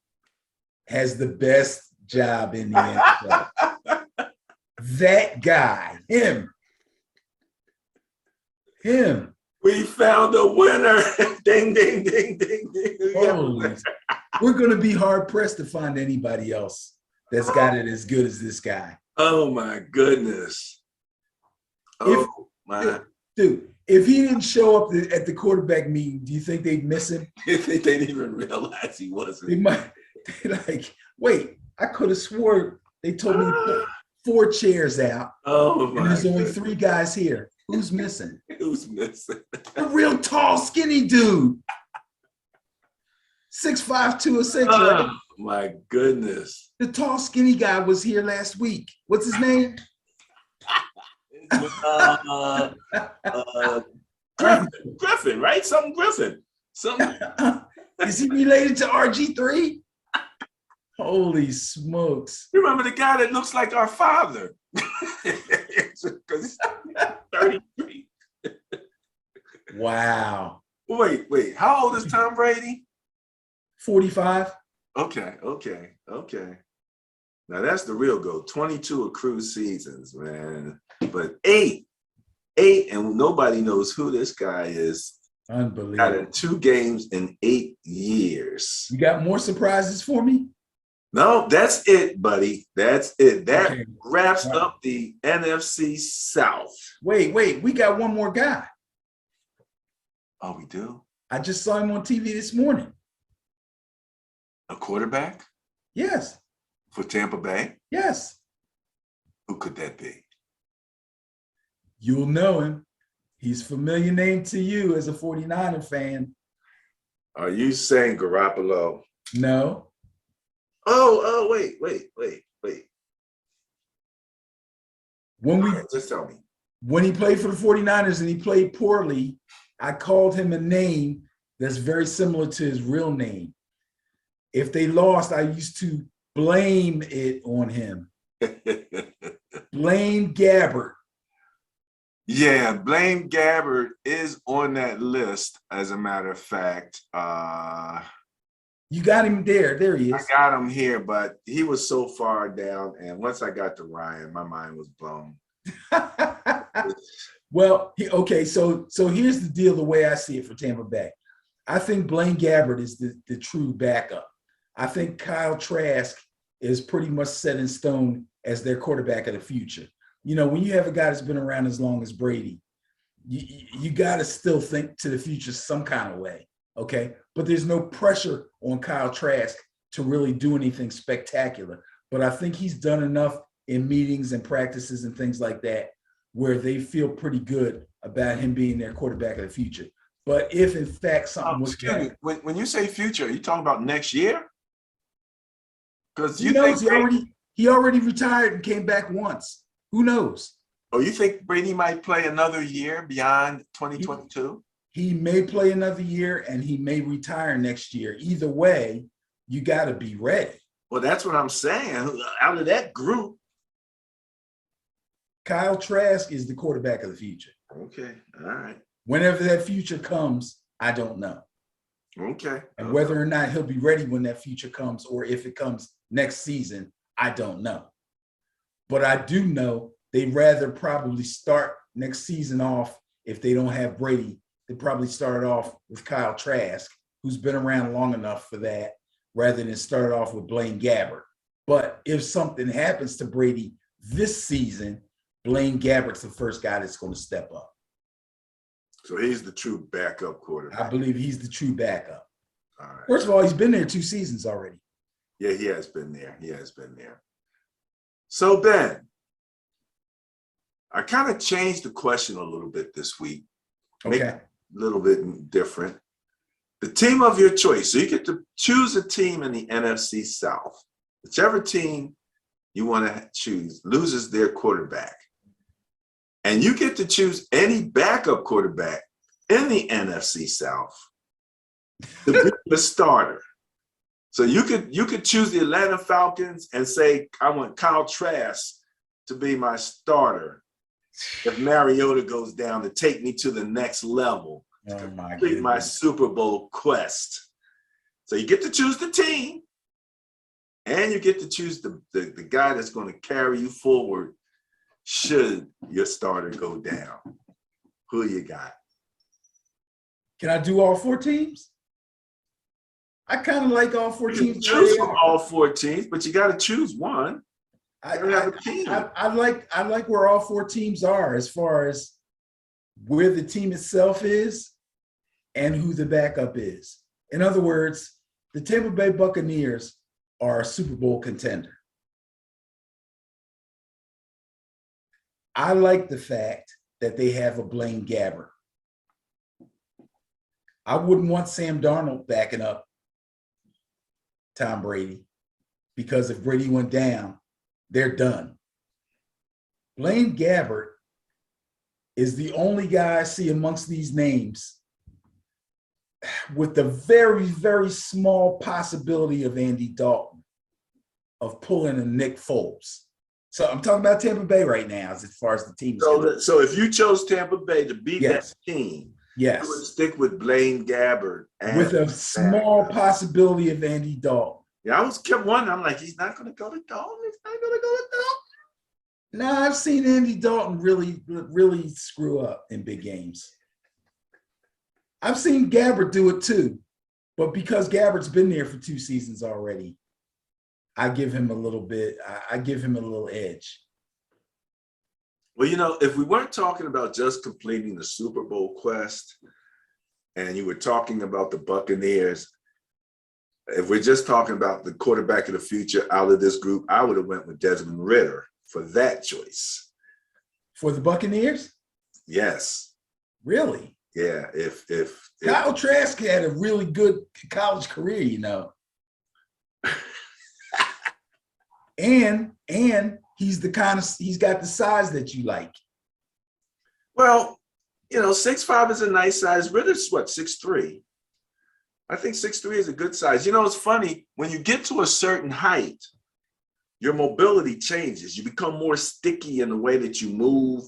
has the best job in the NFL. That guy, him. We found a winner. Ding, ding, ding, ding, ding. Holy. We're going to be hard pressed to find anybody else that's got it as good as this guy. Oh my goodness. Oh my. Dude, if he didn't show up at the quarterback meeting, do you think they'd miss him? They didn't even realize he wasn't. They might. They're like, wait, I could have swore they told me to put 4 chairs out. Oh my. And there's only 3 guys here. Who's missing? Who's missing? The real tall, skinny dude. 6'5", 206, right? Oh my goodness. The tall, skinny guy was here last week. What's his name? Griffin, right? Something Griffin. Something. Is he related to RG3? Holy smokes. Remember the guy that looks like our father? Because he's 33. Wow. Wait. How old is Tom Brady? 45. Okay. Now that's the real goal. 22 accrued seasons, man. But eight, and nobody knows who this guy is. Unbelievable. Got in 2 games in 8 years. You got more surprises for me? No, that's it, buddy. That's it. That Okay. wraps up the NFC South. Wait. We got one more guy. Oh, we do? I just saw him on TV this morning. A quarterback Yes. for Tampa Bay? Yes. Who could that be? You'll know him. He's a familiar name to you as a 49er fan. Are you saying Garoppolo? No. Oh, wait. Just tell me. When he played for the 49ers and he played poorly, I called him a name that's very similar to his real name. If they lost, I used to blame it on him. Blaine Gabbert. Yeah, Blaine Gabbert is on that list, as a matter of fact. You got him there. There he I is. got him here, but he was so far down. And once I got to Ryan, my mind was blown. Well, okay, so here's the deal, the way I see it for Tampa Bay. I think Blaine Gabbert is the true backup. I think Kyle Trask is pretty much set in stone as their quarterback of the future. You know, when you have a guy that's been around as long as Brady, you got to still think to the future some kind of way, okay? But there's no pressure on Kyle Trask to really do anything spectacular. But I think he's done enough in meetings and practices and things like that where they feel pretty good about him being their quarterback of the future. But if, in fact, something was excuse me, when you say future, are you talking about next year? Because who knows? He already retired and came back once. Who knows? Oh, you think Brady might play another year beyond 2022? He may play another year and he may retire next year. Either way, you got to be ready. Well, that's what I'm saying. Out of that group, Kyle Trask is the quarterback of the future. Okay, all right. Whenever that future comes, I don't know. Okay. And whether or not he'll be ready when that future comes or if it comes next season, I don't know. But I do know they'd rather probably start next season off, if they don't have Brady, they probably start off with Kyle Trask, who's been around long enough for that, rather than start off with Blaine Gabbert. But if something happens to Brady this season, Blaine Gabbert's the first guy that's going to step up. So he's the true backup quarterback. I believe he's the true backup. All right. First of all, he's been there 2 seasons already. Yeah, he has been there. So, Ben, I kind of changed the question a little bit this week. Okay. little bit different. The team of your choice. So you get to choose a team in the NFC South. Whichever team you want to choose loses their quarterback. And you get to choose any backup quarterback in the NFC South to be the starter. So you could choose the Atlanta Falcons and say, I want Kyle Trask to be my starter if Mariota goes down, to take me to the next level, to complete my Super Bowl quest. So you get to choose the team, and you get to choose the guy that's going to carry you forward should your starter go down. Who you got? Can I do all 4 teams? I kind of like all 4 teams. Choose from all 4 teams, but you got to choose one. I like where all 4 teams are as far as where the team itself is and who the backup is. In other words, the Tampa Bay Buccaneers are a Super Bowl contender. I like the fact that they have a Blaine Gabbert. I wouldn't want Sam Darnold backing up Tom Brady, because if Brady went down, they're done. Blaine Gabbert is the only guy I see amongst these names with the very, very small possibility of Andy Dalton of pulling a Nick Foles. So I'm talking about Tampa Bay right now as far as the team. So if you chose Tampa Bay to beat that team, you would stick with Blaine Gabbert. With a small possibility of Andy Dalton. Yeah, I kept wondering. I'm like, he's not going to go to Dalton. He's not going to go to Dalton. No, I've seen Andy Dalton really screw up in big games. I've seen Gabbert do it too, but because Gabbert's been there for 2 seasons already, I give him a little bit. I give him a little edge. Well, you know, if we weren't talking about just completing the Super Bowl quest, and you were talking about the Buccaneers, if we're just talking about the quarterback of the future out of this group, I would have went with Desmond Ridder for that choice. For the Buccaneers? Yes. Really? Yeah. If Kyle Trask had a really good college career, you know. and he's got the size that you like. Well, you know, 6'5" is a nice size. Ritter's what, 6'3"? I think 6'3" is a good size. You know, it's funny, when you get to a certain height, your mobility changes. You become more sticky in the way that you move.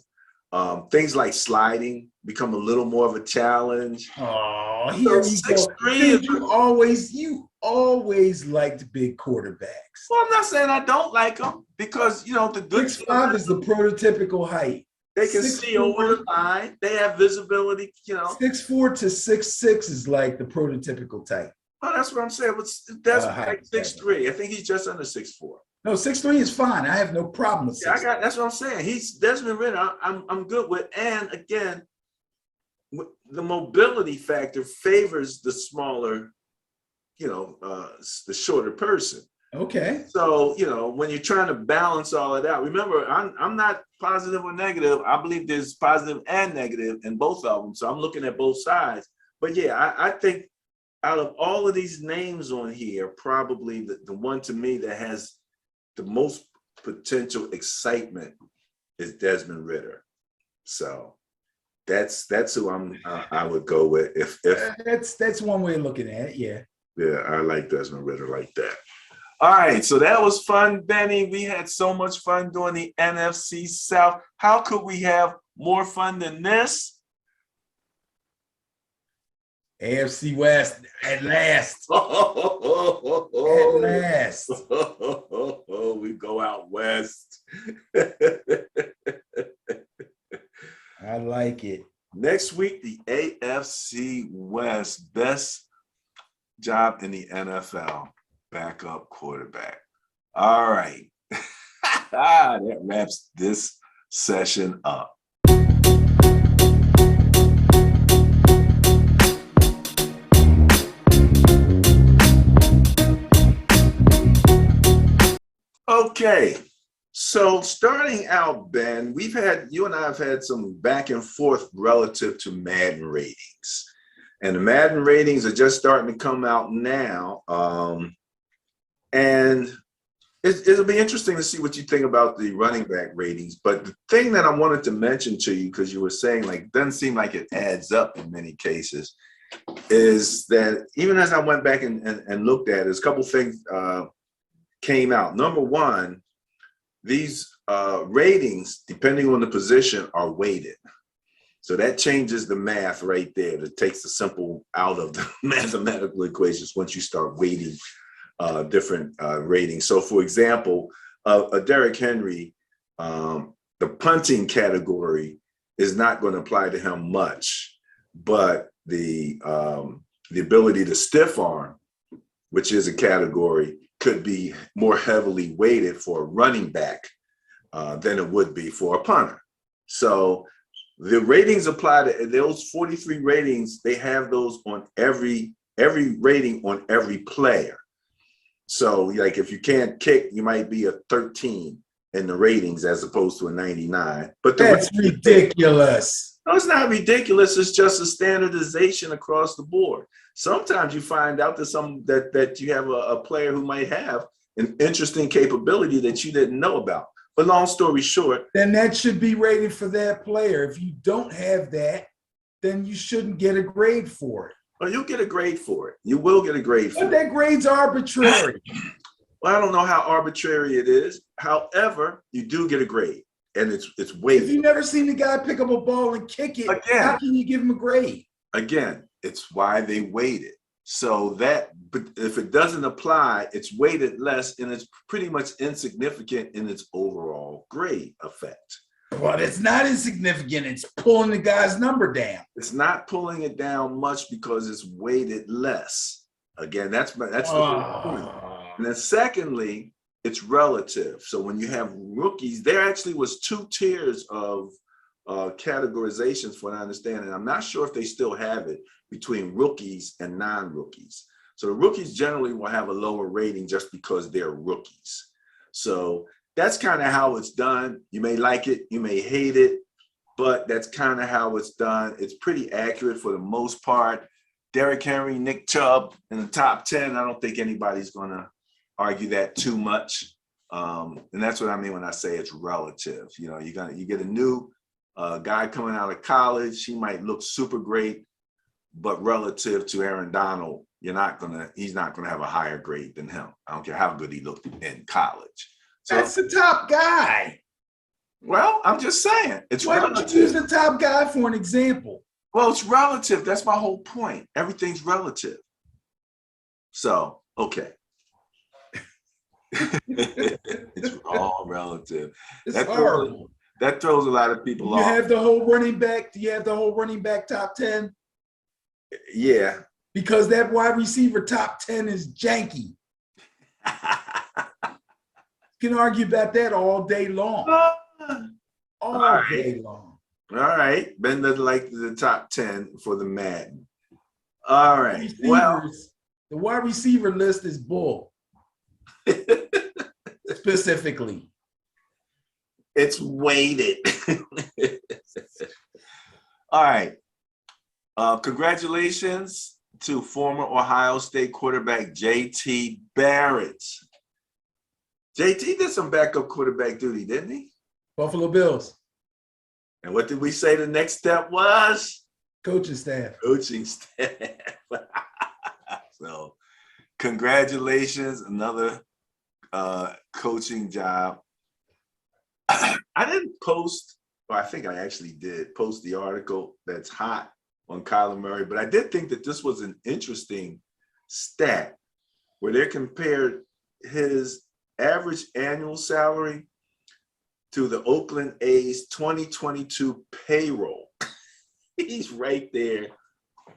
Things like sliding become a little more of a challenge. Oh, here we go. You always liked big quarterbacks. Well, I'm not saying I don't like them, because, you know, the good 6'5" is the prototypical height. They can see over the line. They have visibility, you know. 6'4" to 6'6" is like the prototypical type. Oh, that's what I'm saying. That's like 6'3". I think he's just under 6'4". No, 6'3" is fine. I have no problem with 6'3". That's what I'm saying. He's Desmond Ridder. I'm good with. And again, the mobility factor favors the smaller, you know, the shorter person. Okay. So, you know, when you're trying to balance all of that, remember, I'm not positive or negative. I believe there's positive and negative in both of them. So I'm looking at both sides. But yeah, I think out of all of these names on here, probably the one to me that has the most potential excitement is Desmond Ridder. So that's who I would go with. If that's one way of looking at it. Yeah. Yeah, I like Desmond Ridder like that. All right, so that was fun, Benny. We had so much fun doing the NFC South. How could we have more fun than this? AFC West at last. At last. We go out west. I like it. Next week, the AFC West, best job in the NFL. Backup quarterback. All right. That wraps this session up. Okay. So starting out, Ben, you and I have had some back and forth relative to Madden ratings. And the Madden ratings are just starting to come out now. And it'll be interesting to see what you think about the running back ratings. But the thing that I wanted to mention to you, because you were saying like it doesn't seem like it adds up in many cases, is that even as I went back and looked at it, a couple things came out. Number one, these ratings, depending on the position, are weighted. So that changes the math right there. That takes the simple out of the mathematical equations once you start weighting different ratings. So for example, a Derrick Henry, the punting category is not going to apply to him much, but the ability to stiff arm, which is a category, could be more heavily weighted for a running back than it would be for a punter. So the ratings apply to those 43 ratings. They have those on every rating on every player. So like if you can't kick, you might be a 13 in the ratings as opposed to a 99. But that's ridiculous. No, it's not ridiculous. It's just a standardization across the board. Sometimes you find out that you have a player who might have an interesting capability that you didn't know about. But long story short, then that should be rated for that player. If you don't have that, then you shouldn't get a grade for it. Well, you'll get a grade for it. You will get a grade for it. But that grade's arbitrary. Well, I don't know how arbitrary it is. However, you do get a grade, and it's weighted. If you've never seen the guy pick up a ball and kick it, again, how can you give him a grade? Again, it's why they weight it. So that, but if it doesn't apply, it's weighted less, and it's pretty much insignificant in its overall grade effect. But it's not insignificant. It's pulling the guy's number down. It's not pulling it down much because it's weighted less. Again, that's the whole point. And then secondly, it's relative. So when you have rookies, there actually was 2 tiers of categorizations, for what I understand, and I'm not sure if they still have it, between rookies and non-rookies. So the rookies generally will have a lower rating just because they're rookies. So that's kind of how it's done. You may like it, you may hate it, but that's kind of how it's done. It's pretty accurate for the most part. Derrick Henry, Nick Chubb in the top 10, I don't think anybody's going to argue that too much. And that's what I mean when I say it's relative. You know, you get a new guy coming out of college, he might look super great, but relative to Aaron Donald, he's not gonna have a higher grade than him. I don't care how good he looked in college. So that's the top guy. Well, I'm just saying it's Why relative. don't you use the top guy for an example? Well, it's relative. That's my whole point. Everything's relative. So, okay. It's all relative. It's horrible. That throws a lot of people off. Do you have the whole running back top 10? Yeah. Because that wide receiver top 10 is janky. You can argue about that all day long. All day long. All right. Ben doesn't like the top 10 for the Madden. All right. Well, the wide receiver list is bull. Specifically. It's weighted. All right. Congratulations to former Ohio State quarterback J.T. Barrett. JT did some backup quarterback duty, didn't he? Buffalo Bills. And what did we say the next step was? Coaching staff. Coaching staff. So, congratulations, another coaching job. I didn't post, or I think I actually did post the article that's hot on Kyler Murray, but I did think that this was an interesting stat where they compared his average annual salary to the Oakland A's 2022 payroll. He's right there.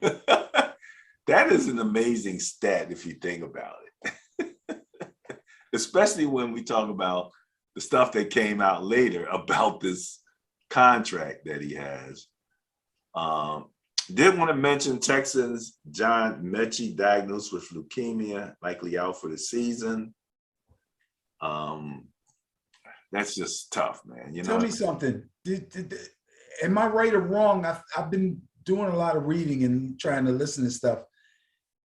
That is an amazing stat if you think about it. Especially when we talk about the stuff that came out later about this contract that he has. Did want to mention Texans John Mechie diagnosed with leukemia, likely out for the season. that's just tough, man. You Tell know, me something. Am I right or wrong? I've been doing a lot of reading and trying to listen to stuff.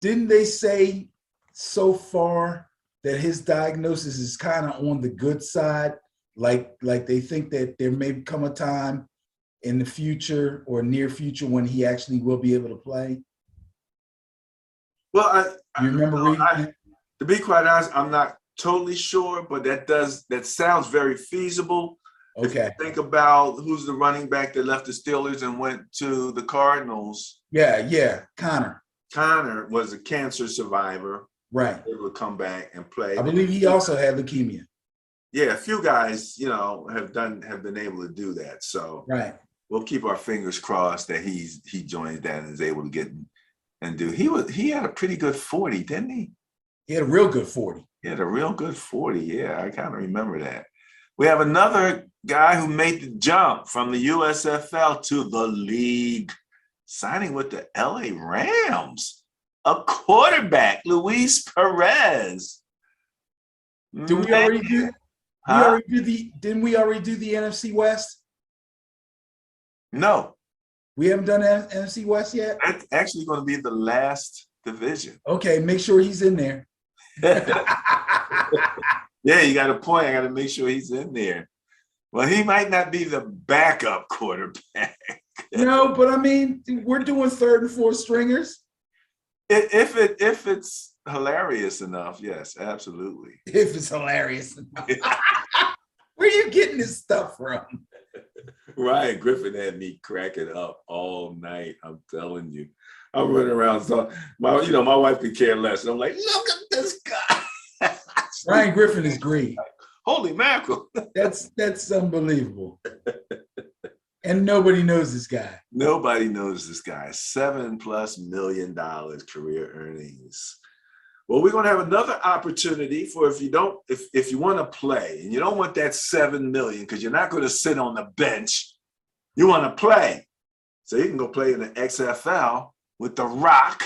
Didn't they say so far that his diagnosis is kind of on the good side? Like they think that there may come a time in the future or near future when he actually will be able to play? well, You remember reading that? to be quite honest, I'm not totally sure, but that sounds very feasible. If you Okay. think about who's the running back that left the Steelers and went to the Cardinals, Yeah. Connor was a cancer survivor, Right. able to come back and play. I believe he also had leukemia. Yeah, a few guys, have been able to do that. So Right. we'll keep our fingers crossed that he joins that and is able to get and do. He had a pretty good 40, didn't he? He had a real good 40. He had a real good 40. Yeah, I kind of remember that. We have another guy who made the jump from the USFL to the league, signing with the LA Rams, a quarterback, Luis Perez. Did we already do? Huh? Didn't we already do the NFC West? No, We haven't done NFC West yet. that's actually going to be the last division. Okay, make sure he's in there. Yeah, you got a point. I got to make sure he's in there. Well, he might not be the backup quarterback. No, but I mean, we're doing third and fourth stringers. If it's hilarious enough, yes, absolutely. If it's hilarious. Where are you getting this stuff from? Ryan Griffin had me cracking up all night. I'm telling you, I'm running around. So my wife could care less. And I'm like, look at this guy. Ryan Griffin is great. Holy mackerel! That's unbelievable. And nobody knows this guy. Nobody knows this guy. $7+ million career earnings. Well, we're going to have another opportunity for if you want to play and you don't want that $7 million because you're not going to sit on the bench. You want to play, so you can go play in the XFL with The Rock.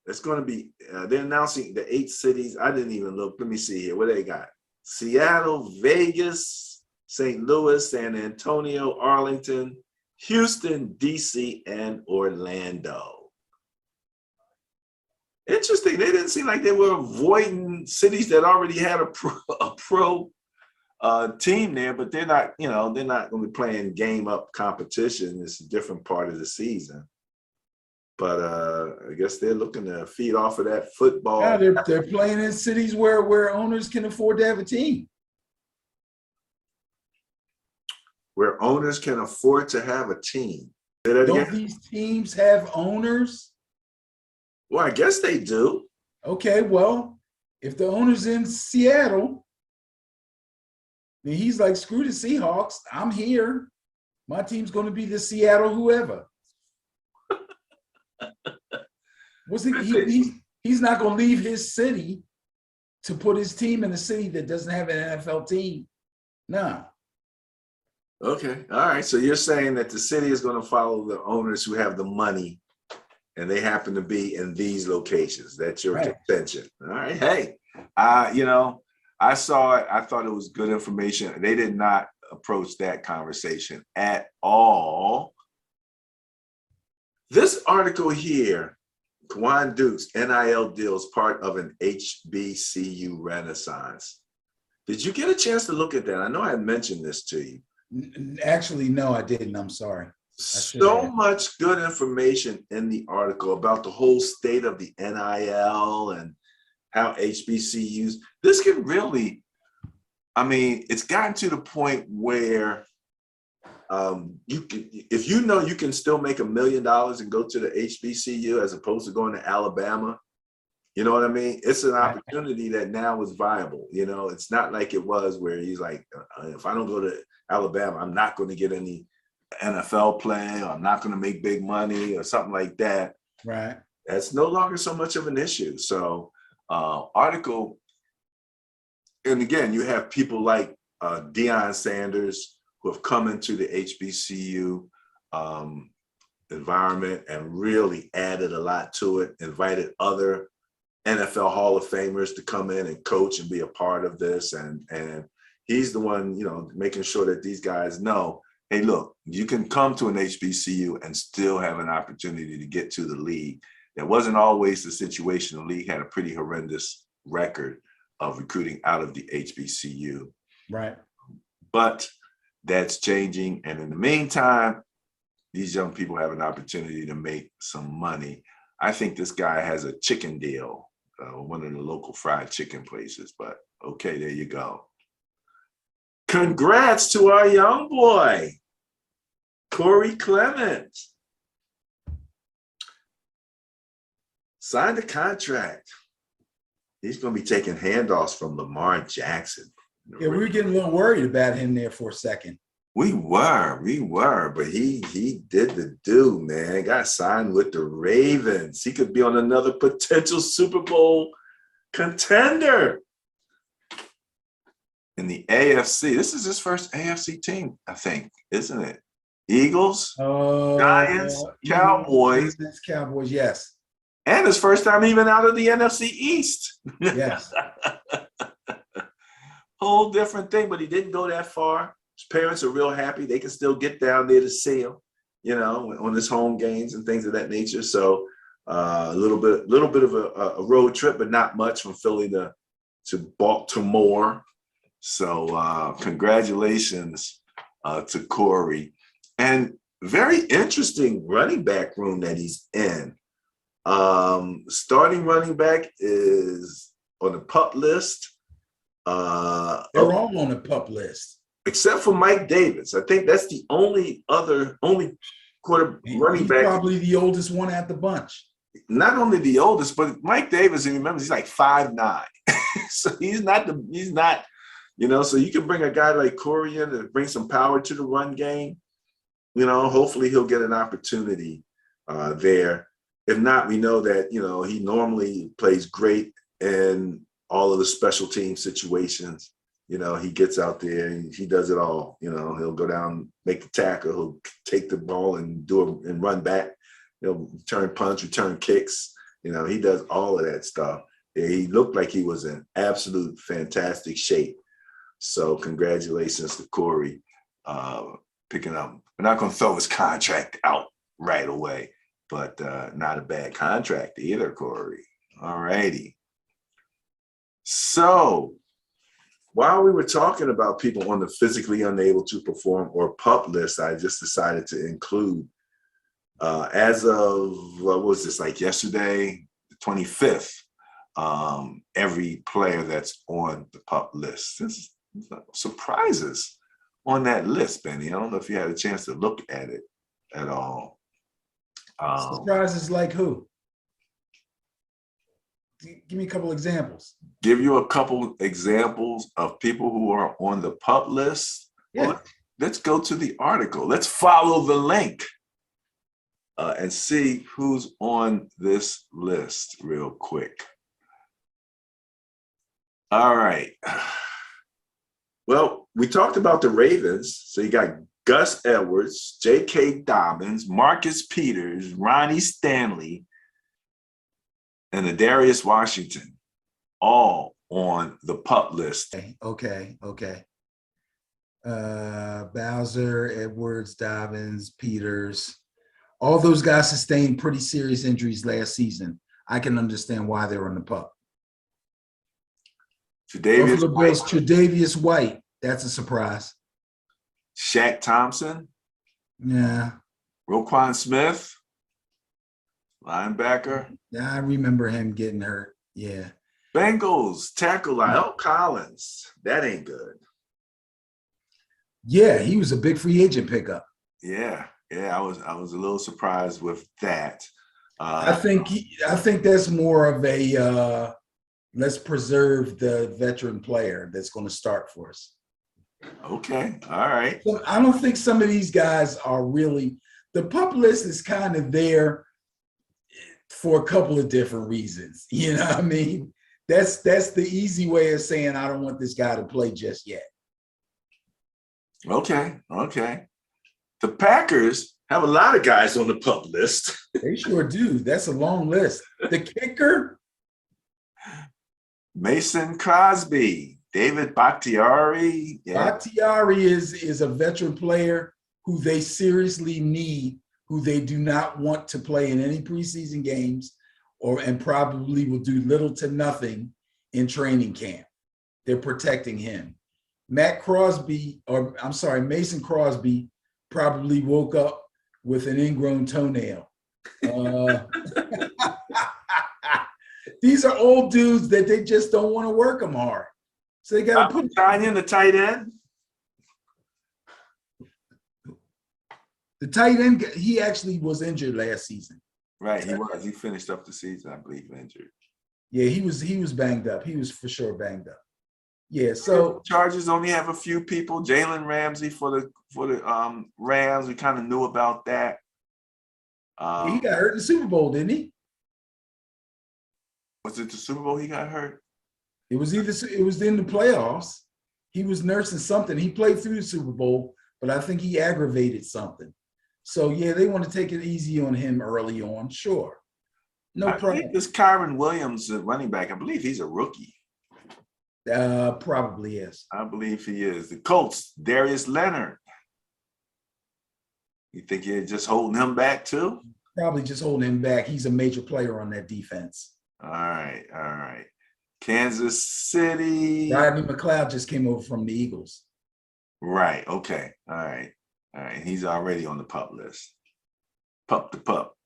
It's going to be. They're announcing the 8 cities. I didn't even look. Let me see here. What they got? Seattle, Vegas, St. Louis, San Antonio, Arlington, Houston, DC, and Orlando. Interesting. They didn't seem like they were avoiding cities that already had a pro team there, but they're not. They're not going to be playing game up competition. It's a different part of the season. But I guess they're looking to feed off of that football. Yeah, they're playing in cities where owners can afford to have a team. Where owners can afford to have a team. Don't these teams have owners? Well, I guess they do. Okay, well, if the owner's in Seattle, then he's like, screw the Seahawks. I'm here. My team's going to be the Seattle whoever. He's not going to leave his city to put his team in a city that doesn't have an NFL team. No. Okay. All right. So you're saying that the city is going to follow the owners who have the money and they happen to be in these locations. That's your contention. All right. Hey, I saw it. I thought it was good information. They did not approach that conversation at all. This article here, Kwan Dukes, NIL deals part of an HBCU renaissance. Did you get a chance to look at that? I know I had mentioned this to you. Actually, no, I didn't. I'm sorry. So much good information in the article about the whole state of the NIL and how HBCUs, this can really, it's gotten to the point where you can, if you can still make $1 million and go to the HBCU as opposed to going to Alabama, you know what I mean? It's an opportunity that now is viable. It's not like it was where he's like, if I don't go to Alabama, I'm not going to get any NFL play, or I'm not going to make big money or something like that. Right. That's no longer so much of an issue. So article, and again, you have people like Deion Sanders who have come into the HBCU environment and really added a lot to it, invited other NFL Hall of Famers to come in and coach and be a part of this. And he's the one, making sure that these guys know, hey, look, you can come to an HBCU and still have an opportunity to get to the league. That wasn't always the situation. The league had a pretty horrendous record of recruiting out of the HBCU. Right. But that's changing. And in the meantime, these young people have an opportunity to make some money. I think this guy has a chicken deal, one of the local fried chicken places, but okay, there you go. Congrats to our young boy, Corey Clemens. Signed a contract. He's going to be taking handoffs from Lamar Jackson. Yeah, we were getting a little worried about him there for a second. We were, but he did the do, man. Got signed with the Ravens. He could be on another potential Super Bowl contender in the AFC. This is his first AFC team, I think, isn't it? Eagles, Giants, Cowboys. Cowboys, yes. And his first time even out of the NFC East. Yes. Whole different thing, but he didn't go that far. His parents are real happy. They can still get down there to see him, on his home games and things of that nature. So a little bit of a road trip, but not much from Philly to Baltimore. So congratulations to Corey. And very interesting running back room that he's in. Starting running back is on the PUP list. They're all on the PUP list. Except for Mike Davis. I think that's the only quarter running back. Probably the oldest one at the bunch. Not only the oldest, but Mike Davis, and remember, he's like 5'9". So he's not, so you can bring a guy like Corey in to bring some power to the run game. Hopefully he'll get an opportunity there. If not, we know that, he normally plays great in all of the special team situations. He gets out there and he does it all. He'll go down, make the tackle, he'll take the ball and and run back. He'll return punts, return kicks. He does all of that stuff. He looked like he was in absolute fantastic shape. So congratulations to Corey picking up. We're not going to throw his contract out right away, but not a bad contract either, Corey. All righty. So while we were talking about people on the physically unable to perform or PUP list, I just decided to include, as of, what was this, like yesterday, the 25th, every player that's on the PUP list. There's surprises on that list, Benny. I don't know if you had a chance to look at it at all. Surprises like who? Give me a couple examples. Give you a couple examples of people who are on the PUP list. Yeah. Well, let's go to the article. Let's follow the link and see who's on this list real quick. All right. Well, we talked about the Ravens. So you got Gus Edwards, J.K. Dobbins, Marcus Peters, Ronnie Stanley, and Adarius Washington, all on the PUP list. Okay. Bowser, Edwards, Dobbins, Peters, all those guys sustained pretty serious injuries last season. I can understand why they're on the PUP. Tre'Davious White, that's a surprise. Shaq Thompson. Yeah. Roquan Smith, linebacker. Yeah, I remember him getting hurt. Yeah. Bengals tackle Lyle Collins. That ain't good. Yeah, he was a big free agent pickup. Yeah, I was a little surprised with that. I think that's more of a let's preserve the veteran player that's going to start for us. Okay, all right. So I don't think some of these guys are really. The PUP list is kind of there for a couple of different reasons. You know what I mean? That's the easy way of saying I don't want this guy to play just yet. Okay. The Packers have a lot of guys on the PUP list. They sure do. That's a long list. The kicker, Mason Crosby, David Bakhtiari. Yeah. Bakhtiari is a veteran player who they seriously need, who they do not want to play in any preseason games, and probably will do little to nothing in training camp. They're protecting him. Mason Crosby probably woke up with an ingrown toenail. These are old dudes that they just don't want to work them hard. So they got to put in the tight end. The tight end, he actually was injured last season. Right, he was. He finished up the season, I believe, injured. Yeah, he was banged up. He was for sure banged up. Yeah, so Chargers only have a few people. Jalen Ramsey for the Rams. We kind of knew about that. He got hurt in the Super Bowl, didn't he? Was it the Super Bowl he got hurt? It was in the playoffs. He was nursing something. He played through the Super Bowl, but I think he aggravated something. So yeah, they want to take it easy on him early on. Sure, no problem. I think this Kyron Williams, running back. I believe he's a rookie. Probably is. I believe he is. The Colts, Darius Leonard. You think you're just holding him back too? Probably just holding him back. He's a major player on that defense. All right. Kansas City. Rodney McLeod just came over from the Eagles. Right. Okay. All right. He's already on the pup list. Pup to pup.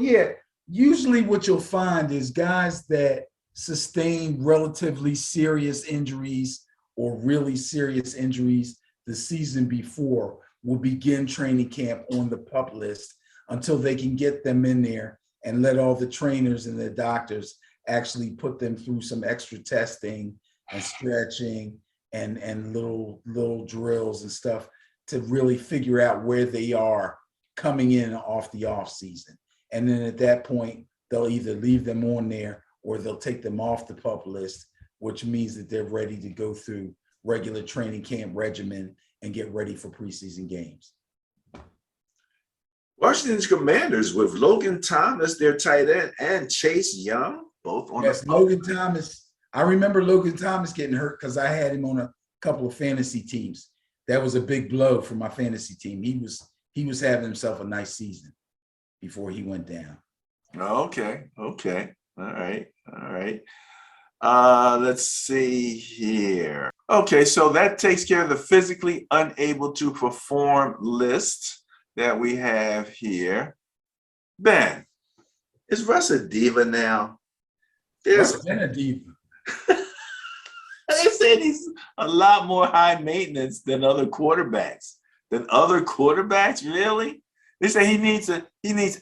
Yeah. Usually what you'll find is guys that sustain relatively serious injuries or really serious injuries the season before will begin training camp on the pup list until they can get them in there and let all the trainers and the doctors actually put them through some extra testing and stretching and little drills and stuff to really figure out where they are coming in off the off season. And then at that point, they'll either leave them on there or they'll take them off the pup list, which means that they're ready to go through regular training camp regimen and get ready for preseason games. Washington's Commanders with Logan Thomas, their tight end, and Chase Young, both on the Logan Thomas. I remember Logan Thomas getting hurt because I had him on a couple of fantasy teams. That was a big blow for my fantasy team. He was having himself a nice season before he went down. Okay. All right. Let's see here. Okay, so that takes care of the physically unable to perform list that we have here. Ben, is Russ a diva now? Russ been a diva. They said he's a lot more high maintenance than other quarterbacks. Really? They say he needs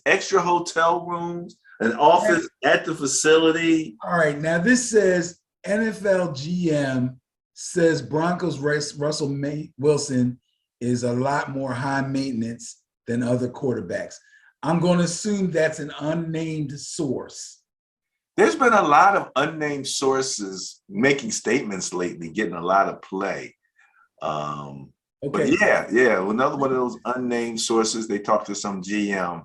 extra hotel rooms, an office at the facility. All right, now this says NFL GM says Broncos Russell Wilson is a lot more high maintenance than other quarterbacks. I'm going to assume that's an unnamed source. There's been a lot of unnamed sources making statements lately, getting a lot of play. Okay. But yeah. Another one of those unnamed sources, they talked to some GM.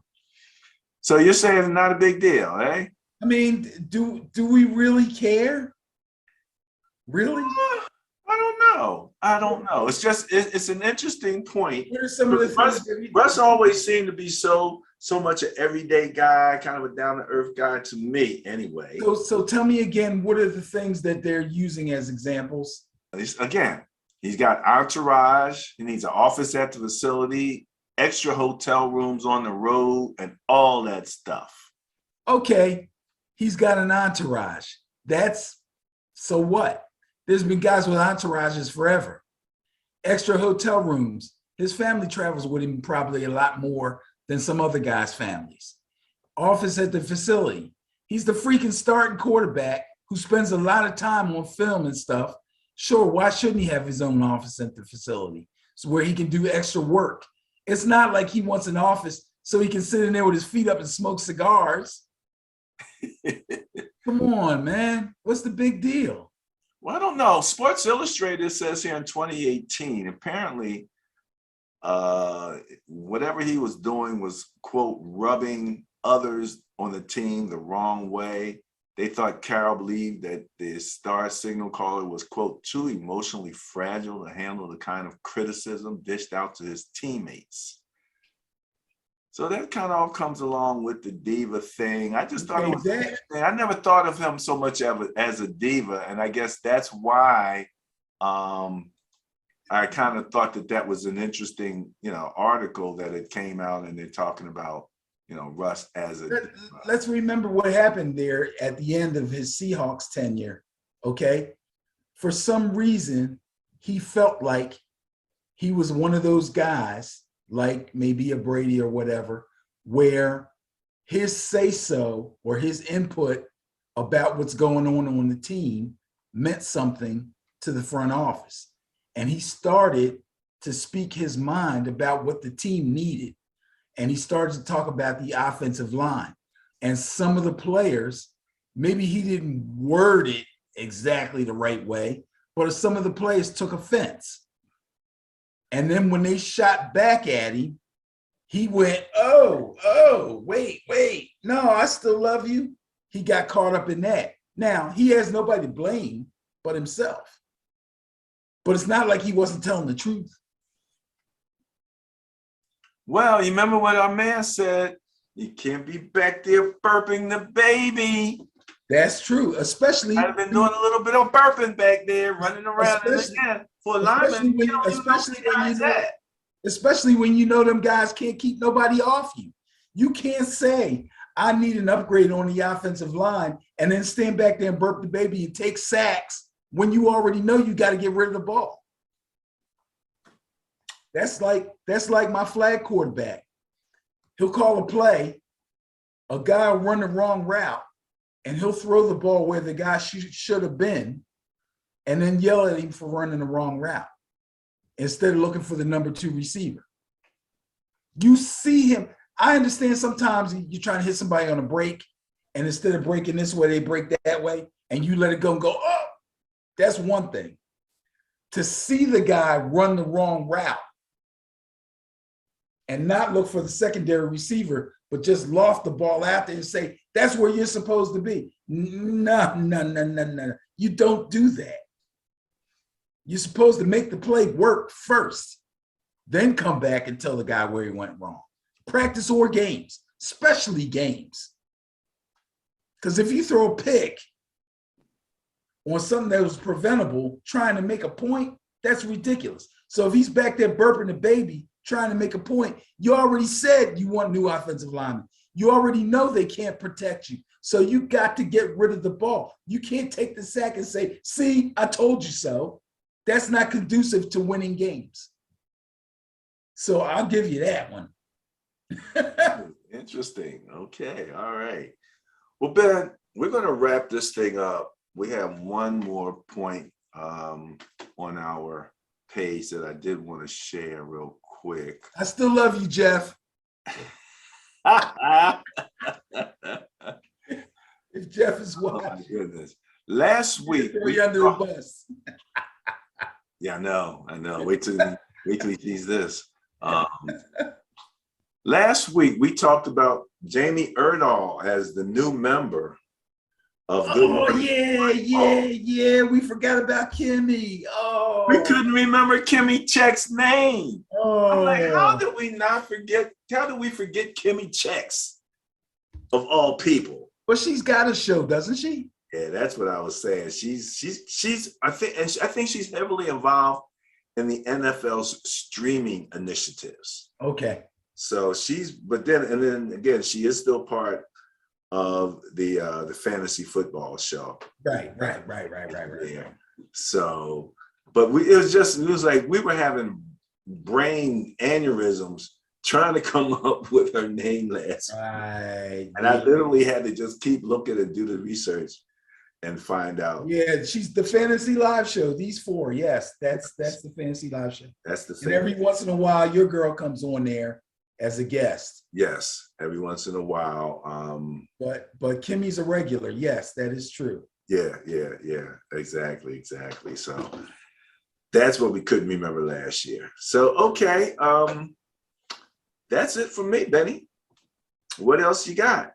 So you're saying it's not a big deal, eh? I mean, do we really care? Really? I don't know. It's just it's an interesting point. What are some of the things Russ always seemed to be so much an everyday guy, kind of a down-to-earth guy to me anyway. So tell me again, what are the things that they're using as examples? Again, he's got entourage. He needs an office at the facility, extra hotel rooms on the road, and all that stuff. Okay, he's got an entourage. So what? There's been guys with entourages forever. Extra hotel rooms. His family travels with him probably a lot more than some other guys' families. Office at the facility. He's the freaking starting quarterback who spends a lot of time on film and stuff. Sure, why shouldn't he have his own office at the facility? So where he can do extra work. It's not like he wants an office so he can sit in there with his feet up and smoke cigars. Come on, man. What's the big deal? Well, I don't know. Sports Illustrated says here in 2018, apparently whatever he was doing was, quote, rubbing others on the team the wrong way. they thought Carroll believed that the star signal caller was, quote, too emotionally fragile to handle the kind of criticism dished out to his teammates. So that kind of all comes along with the diva thing. I just thought it was interesting. I never thought of him so much as a diva, and I guess that's why I kind of thought that was an interesting, article that it came out, and they're talking about, Russ as a diva. Let's remember what happened there at the end of his Seahawks tenure, okay? For some reason, he felt like he was one of those guys, like maybe a Brady or whatever, where his say-so or his input about what's going on the team meant something to the front office. And he started to speak his mind about what the team needed. And he started to talk about the offensive line. And some of the players, maybe he didn't word it exactly the right way, but some of the players took offense. And then when they shot back at him, he went, wait, no, I still love you. He got caught up in that. Now, he has nobody to blame but himself. But it's not like he wasn't telling the truth. Well, you remember what our man said? You can't be back there burping the baby. That's true, especially. I've been doing a little bit of burping back there, running around. And again, for a lineman, especially when you know them guys can't keep nobody off you. You can't say, I need an upgrade on the offensive line, and then stand back there and burp the baby and take sacks when you already know you got to get rid of the ball. That's like my flag quarterback. He'll call a play, a guy will run the wrong route, and he'll throw the ball where the guy should have been, and then yell at him for running the wrong route instead of looking for the number 2 receiver. You see him. I understand sometimes you're trying to hit somebody on a break, and instead of breaking this way, they break that way, and you let it go and go, oh, that's one thing. To see the guy run the wrong route and not look for the secondary receiver, but just loft the ball out there and say, that's where you're supposed to be. No. You don't do that. You're supposed to make the play work first, then come back and tell the guy where he went wrong. Practice or games, especially games. Because if you throw a pick on something that was preventable, trying to make a point, that's ridiculous. So if he's back there burping the baby, trying to make a point, you already said you want new offensive linemen. You already know they can't protect you. So you got to get rid of the ball. You can't take the sack and say, see, I told you so. That's not conducive to winning games. So I'll give you that one. Interesting. Okay. All right. Well, Ben, we're going to wrap this thing up. We have one more point on our page that I did want to share real quick. I still love you, Jeff. If Jeff is watching. Oh my goodness. Last week we under the bus. Yeah, I know. Wait till he sees this. Last week we talked about Jamie Erdahl as the new member of yeah. We forgot about Kimmy. Oh, we couldn't remember Kimmy Check's name. Oh, I'm like, how did we forget Kimmy Checks of all people? But she's got a show, doesn't she? Yeah, that's what I was saying. I think she's heavily involved in the NFL's streaming initiatives. Okay. So but then again, she is still part of the fantasy football show. Right. Yeah. So, but it was like we were having brain aneurysms trying to come up with her name last week. Right. And I literally had to just keep looking and do the research and find out. Yeah, she's the Fantasy Live Show. These 4, yes, that's the Fantasy Live Show. That's the thing. And every once in a while, your girl comes on there as a guest. Yes, every once in a while. But Kimmy's a regular. Yes, that is true. Yeah, exactly. So that's what we couldn't remember last year. So okay, that's it for me, Benny. What else you got?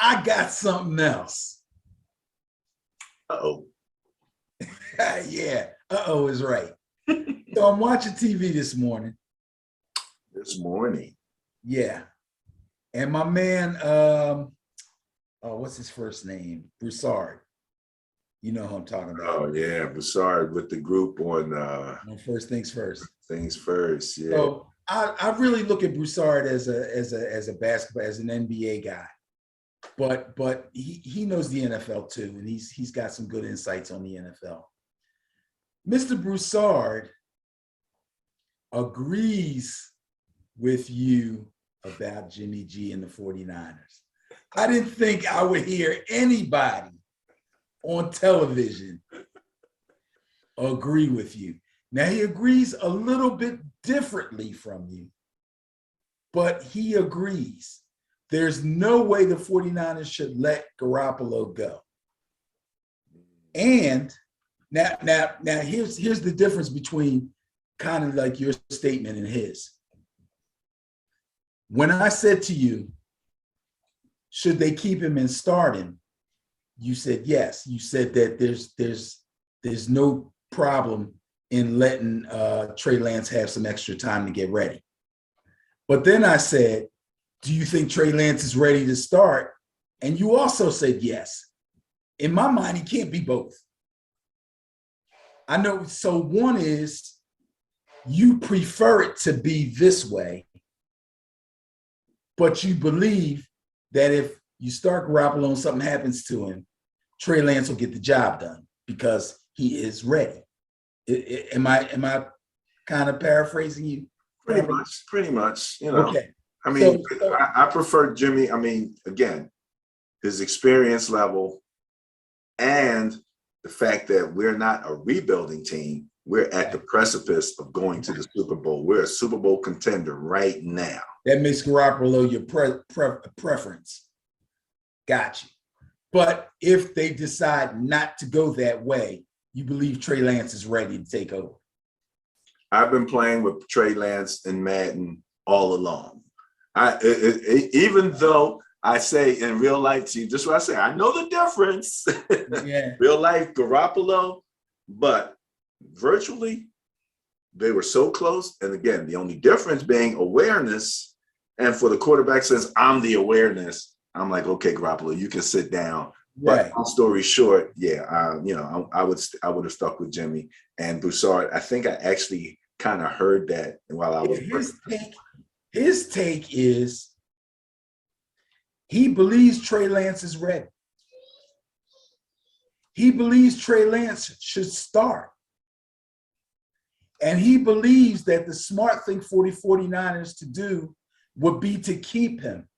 I got something else. Uh-oh. Yeah, uh-oh is right. So I'm watching TV this morning. This morning. Yeah. And my man, what's his first name? Broussard. You know who I'm talking about. Oh yeah, Broussard with the group on First Things First. Things First. Yeah. So I really look at Broussard as a basketball, as an NBA guy. But he knows the NFL too, and he's got some good insights on the NFL. Mr. Broussard agrees with you about Jimmy G and the 49ers. I didn't think I would hear anybody on television agree with you. Now, he agrees a little bit differently from you, but he agrees. There's no way the 49ers should let Garoppolo go. And now here's the difference between kind of like your statement and his. When I said to you, should they keep him and start him? You said yes. You said that there's no problem in letting Trey Lance have some extra time to get ready. But then I said, do you think Trey Lance is ready to start? And you also said yes. In my mind, he can't be both. I know. So one is you prefer it to be this way, but you believe that if you start Garoppolo and something happens to him, Trey Lance will get the job done because he is ready. Am I kind of paraphrasing you? Pretty much. You know. Okay. I mean, I prefer Jimmy. I mean, again, his experience level and the fact that we're not a rebuilding team. We're at the precipice of going to the Super Bowl. We're a Super Bowl contender right now. That makes Garoppolo your preference. Got you. But if they decide not to go that way, you believe Trey Lance is ready to take over? I've been playing with Trey Lance and Madden all along. Even though I say in real life, see, just what I say, I know the difference. Yeah. Real life, Garoppolo, but virtually, they were so close. And again, the only difference being awareness. And for the quarterback, since I'm the awareness, I'm like, okay, Garoppolo, you can sit down. Right. But long story short, yeah, I would have stuck with Jimmy and Broussard. I think I actually kind of heard that while I was. His take is he believes Trey Lance is ready. He believes Trey Lance should start. And he believes that the smart thing for the 49ers to do would be to keep him.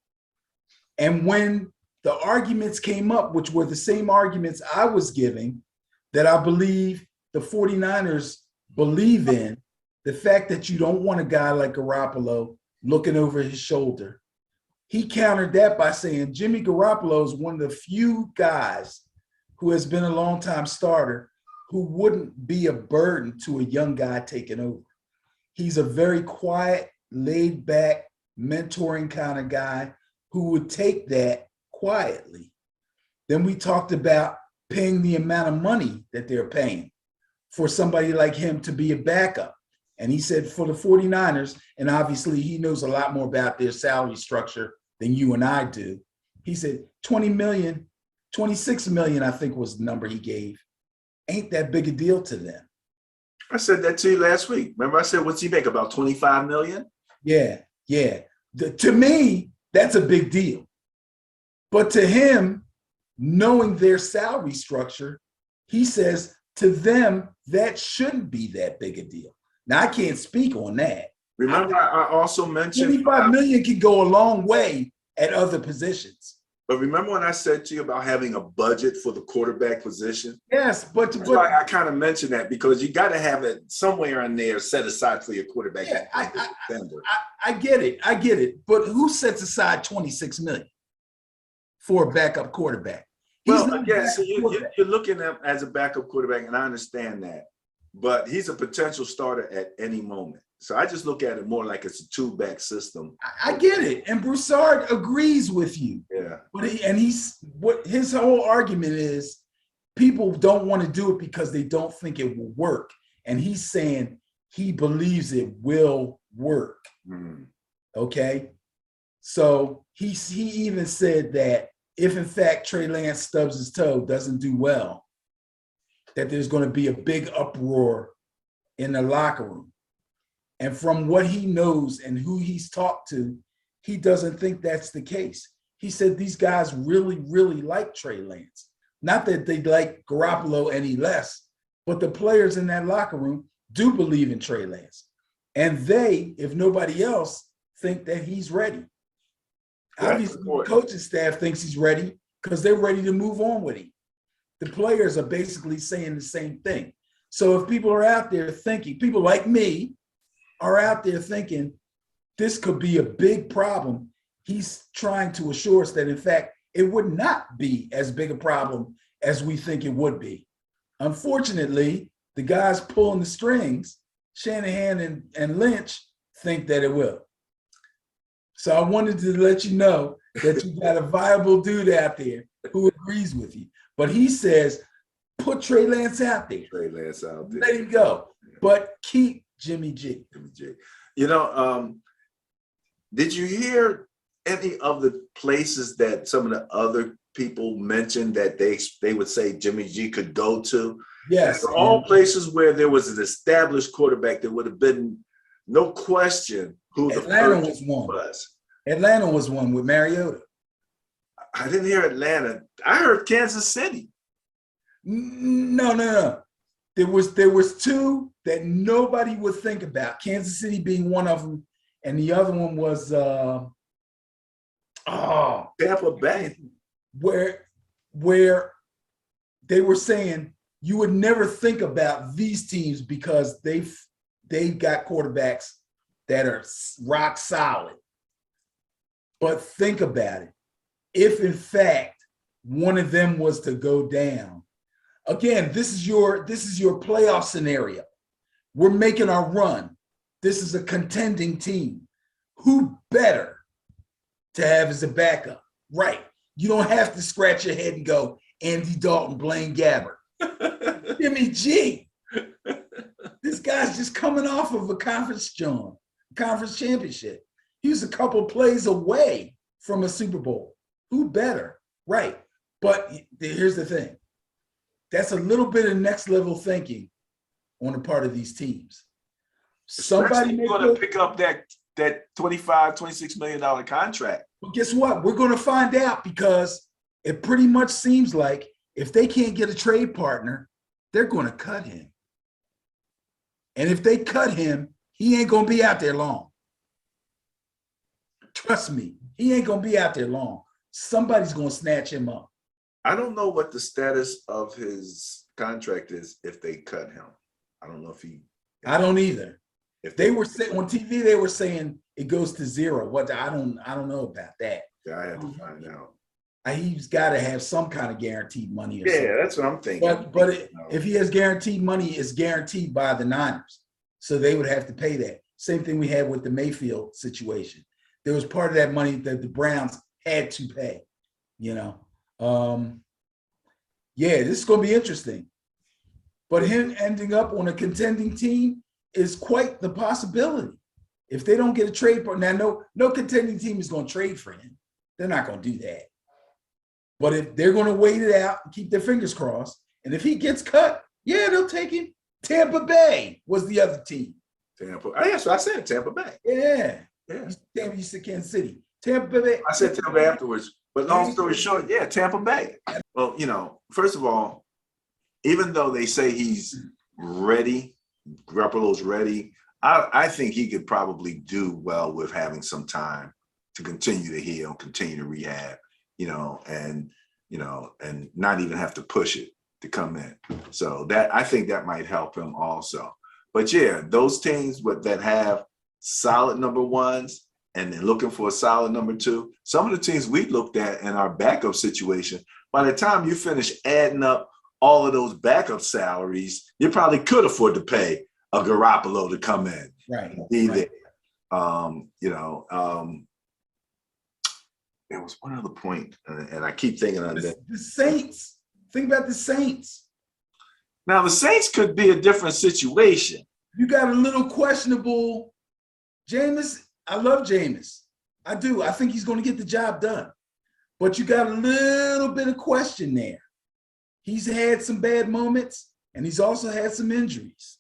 And when the arguments came up, which were the same arguments I was giving, that I believe the 49ers believe in, the fact that you don't want a guy like Garoppolo looking over his shoulder, he countered that by saying Jimmy Garoppolo is one of the few guys who has been a longtime starter who wouldn't be a burden to a young guy taking over. He's a very quiet, laid back, mentoring kind of guy who would take that quietly. Then we talked about paying the amount of money that they're paying for somebody like him to be a backup. And he said for the 49ers, and obviously he knows a lot more about their salary structure than you and I do. He said 20 million, 26 million, I think was the number he gave. Ain't that big a deal to them. I said that to you last week. Remember I said, what's he make, about 25 million? Yeah. To me, that's a big deal. But to him, knowing their salary structure, he says to them, that shouldn't be that big a deal. Now, I can't speak on that. Remember, I also mentioned 25 million can go a long way at other positions. But remember when I said to you about having a budget for the quarterback position? Yes, but I kind of mentioned that because you got to have it somewhere in there set aside for your quarterback. Yeah, I get it. But who sets aside 26 million for a backup quarterback? Well, again, so you're looking at as a backup quarterback, and I understand that. But he's a potential starter at any moment. So I just look at it more like it's a two-back system. I get it, and Broussard agrees with you. Yeah. But his whole argument is people don't want to do it because they don't think it will work, and he's saying he believes it will work. Okay, so he even said that if in fact Trey Lance stubs his toe, doesn't do well, that there's going to be a big uproar in the locker room. And from what he knows and who he's talked to, he doesn't think that's the case. He said these guys really, really like Trey Lance. Not that they like Garoppolo any less, but the players in that locker room do believe in Trey Lance. And they, if nobody else, think that he's ready. Obviously, the coaching staff thinks he's ready because they're ready to move on with him. The players are basically saying the same thing. So if people are out there thinking, people like me are out there thinking this could be a big problem, he's trying to assure us that, in fact, it would not be as big a problem as we think it would be. Unfortunately, the guys pulling the strings, Shanahan and Lynch, think that it will. So I wanted to let you know that you got a viable dude out there who agrees with you. But he says, put Trey Lance out there. Trey Lance out there. Let him go. But keep Jimmy G. Jimmy G. You know, did you hear any of the places that some of the other people mentioned that they would say Jimmy G could go to? Yes. All places where there was an established quarterback, there would have been no question who Atlanta the was one. was. Atlanta was one with Mariota. I didn't hear Atlanta. I heard Kansas City. No. There was two that nobody would think about. Kansas City being one of them, and the other one was Tampa Bay, where they were saying you would never think about these teams because they've got quarterbacks that are rock solid. But think about it. If in fact one of them was to go down, again, this is your playoff scenario. We're making our run. This is a contending team. Who better to have as a backup? Right. You don't have to scratch your head and go, Andy Dalton, Blaine Gabbert. Jimmy G. This guy's just coming off of a conference championship. He was a couple plays away from a Super Bowl. Who better? Right. But here's the thing. That's a little bit of next level thinking on the part of these teams. Somebody going to pick up that $26 million contract. But guess what? We're going to find out, because it pretty much seems like if they can't get a trade partner, they're going to cut him. And if they cut him, he ain't going to be out there long. Trust me, he ain't going to be out there long. Somebody's going to snatch him up. I don't know what the status of his contract is if they cut him. I don't know if he. I don't either. If they were saying on TV, they were saying it goes to zero. What I don't know about that. Yeah, I have to find out. He's got to have some kind of guaranteed money. Or something. That's what I'm thinking. But if he has guaranteed money, it's guaranteed by the Niners, so they would have to pay that. Same thing we had with the Mayfield situation. There was part of that money that the Browns had to pay. You know, this is going to be interesting. But him ending up on a contending team is quite the possibility. If they don't get a trade partner, now no contending team is going to trade for him. They're not going to do that. But if they're going to wait it out and keep their fingers crossed, and if he gets cut, they'll take him. Tampa Bay was the other team. Tampa. That's what I said, Tampa Bay. Yeah. You said Kansas City. Tampa Bay. I said Tampa Bay afterwards. But long story short, Tampa Bay. Well, first of all, even though they say he's ready, Garoppolo's ready, I think he could probably do well with having some time to continue to heal, continue to rehab, and not even have to push it to come in. So that, I think that might help him also. But those teams that have solid number ones and then looking for a solid number two, some of the teams we looked at in our backup situation, by the time you finish adding up all of those backup salaries, you probably could afford to pay a Garoppolo to come in. Right. Be Right. there. There was one other point, and I keep thinking on that. The Saints. Think about the Saints. Now, the Saints could be a different situation. You got a little questionable Jameis. I love Jameis. I do. I think he's going to get the job done. But you got a little bit of question there. He's had some bad moments, and he's also had some injuries.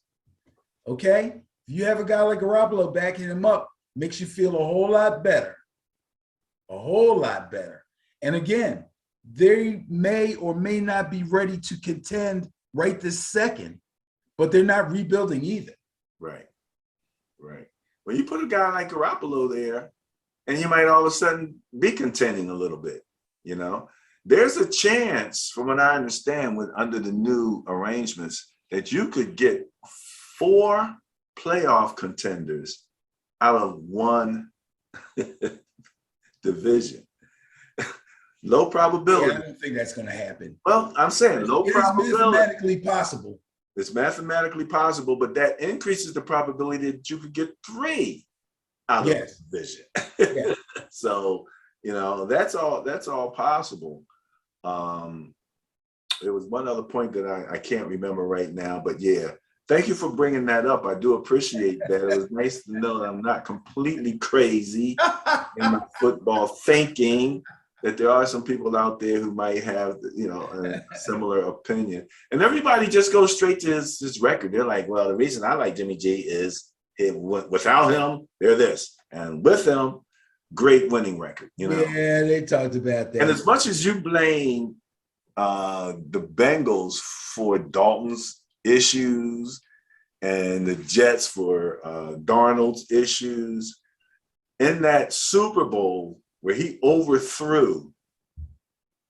Okay? If you have a guy like Garoppolo backing him up, makes you feel a whole lot better. A whole lot better. And again, they may or may not be ready to contend right this second, but they're not rebuilding either. Right. When you put a guy like Garoppolo there, and you might all of a sudden be contending a little bit, There's a chance, from what I understand, under the new arrangements, that you could get 4 playoff contenders out of one division. Low probability. Yeah, I don't think that's going to happen. Well, I'm saying low probability. It's mathematically possible. It's mathematically possible, but that increases the probability that you could get 3 out of the division. Yeah. So, that's all possible. There was one other point that I can't remember right now, but yeah. Thank you for bringing that up. I do appreciate that. It was nice to know that I'm not completely crazy in my football thinking, that there are some people out there who might have, a similar opinion. And everybody just goes straight to his record. They're like, well, the reason I like Jimmy G is without him, they're this. And with him, great winning record. Yeah, they talked about that. And as much as you blame the Bengals for Dalton's issues and the Jets for Darnold's issues, in that Super Bowl where he overthrew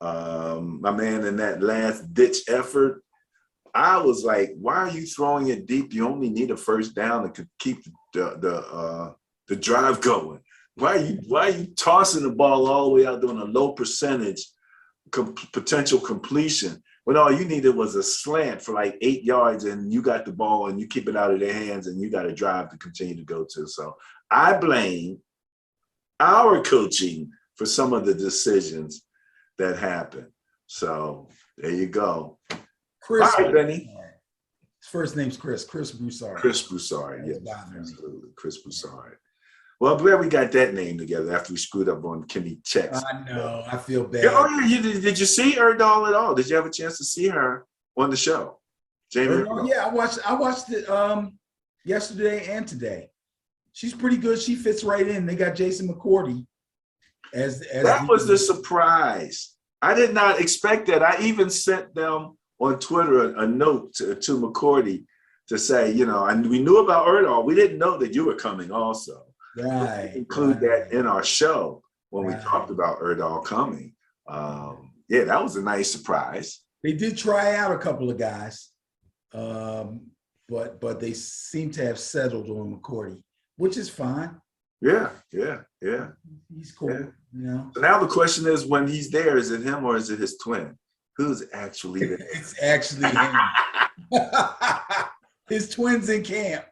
my man in that last ditch effort, I was like, why are you throwing it deep? You only need a first down to keep the drive going. Why are you tossing the ball all the way out doing a low percentage potential completion when all you needed was a slant for like 8 yards and you got the ball and you keep it out of their hands and you got a drive to continue to go to? So I blame our coaching for some of the decisions that happen. So there you go. Chris, all right, Benny. His first name's Chris Broussard. Chris Broussard, yes, absolutely. Chris Broussard. Well, I'm glad we got that name together after we screwed up on Kimmy Checks. I know. I feel bad. Oh, yeah. Did you see Erdahl at all? Did you have a chance to see her on the show? Jamie? Yeah, I watched it yesterday and today. She's pretty good. She fits right in. They got Jason McCourty as that was the surprise. I did not expect that. I even sent them on Twitter a note to McCourty to say, and we knew about Erdahl. We didn't know that you were coming also. Right. Include that in our show when we talked about Erdahl coming. Yeah, that was a nice surprise. They did try out a couple of guys, but they seem to have settled on McCourty, which is fine. Yeah. He's cool, So now the question is, when he's there, is it him or is it his twin? Who's actually there? It's actually him. His twin's in camp.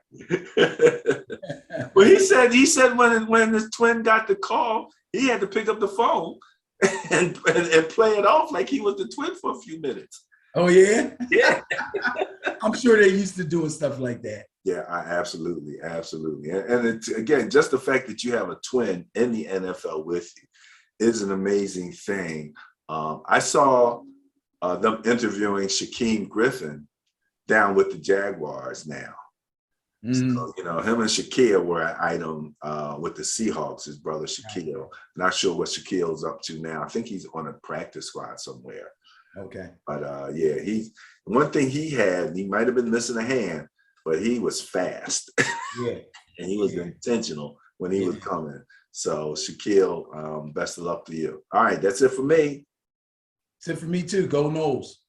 Well, he said when his twin got the call, he had to pick up the phone and play it off like he was the twin for a few minutes. Oh yeah? Yeah. I'm sure they're used to doing stuff like that. Yeah, absolutely. And it's, again, just the fact that you have a twin in the NFL with you is an amazing thing. I saw them interviewing Shaquem Griffin down with the Jaguars now. So, him and Shaquille were an item with the Seahawks, his brother Shaquille. Not sure what Shaquille's up to now. I think he's on a practice squad somewhere. Okay. But yeah, one thing he might have been missing a hand, but he was fast. Yeah. And he was intentional when he was coming. So Shaquille, best of luck to you. All right, that's it for me. That's it for me too. Go Noles.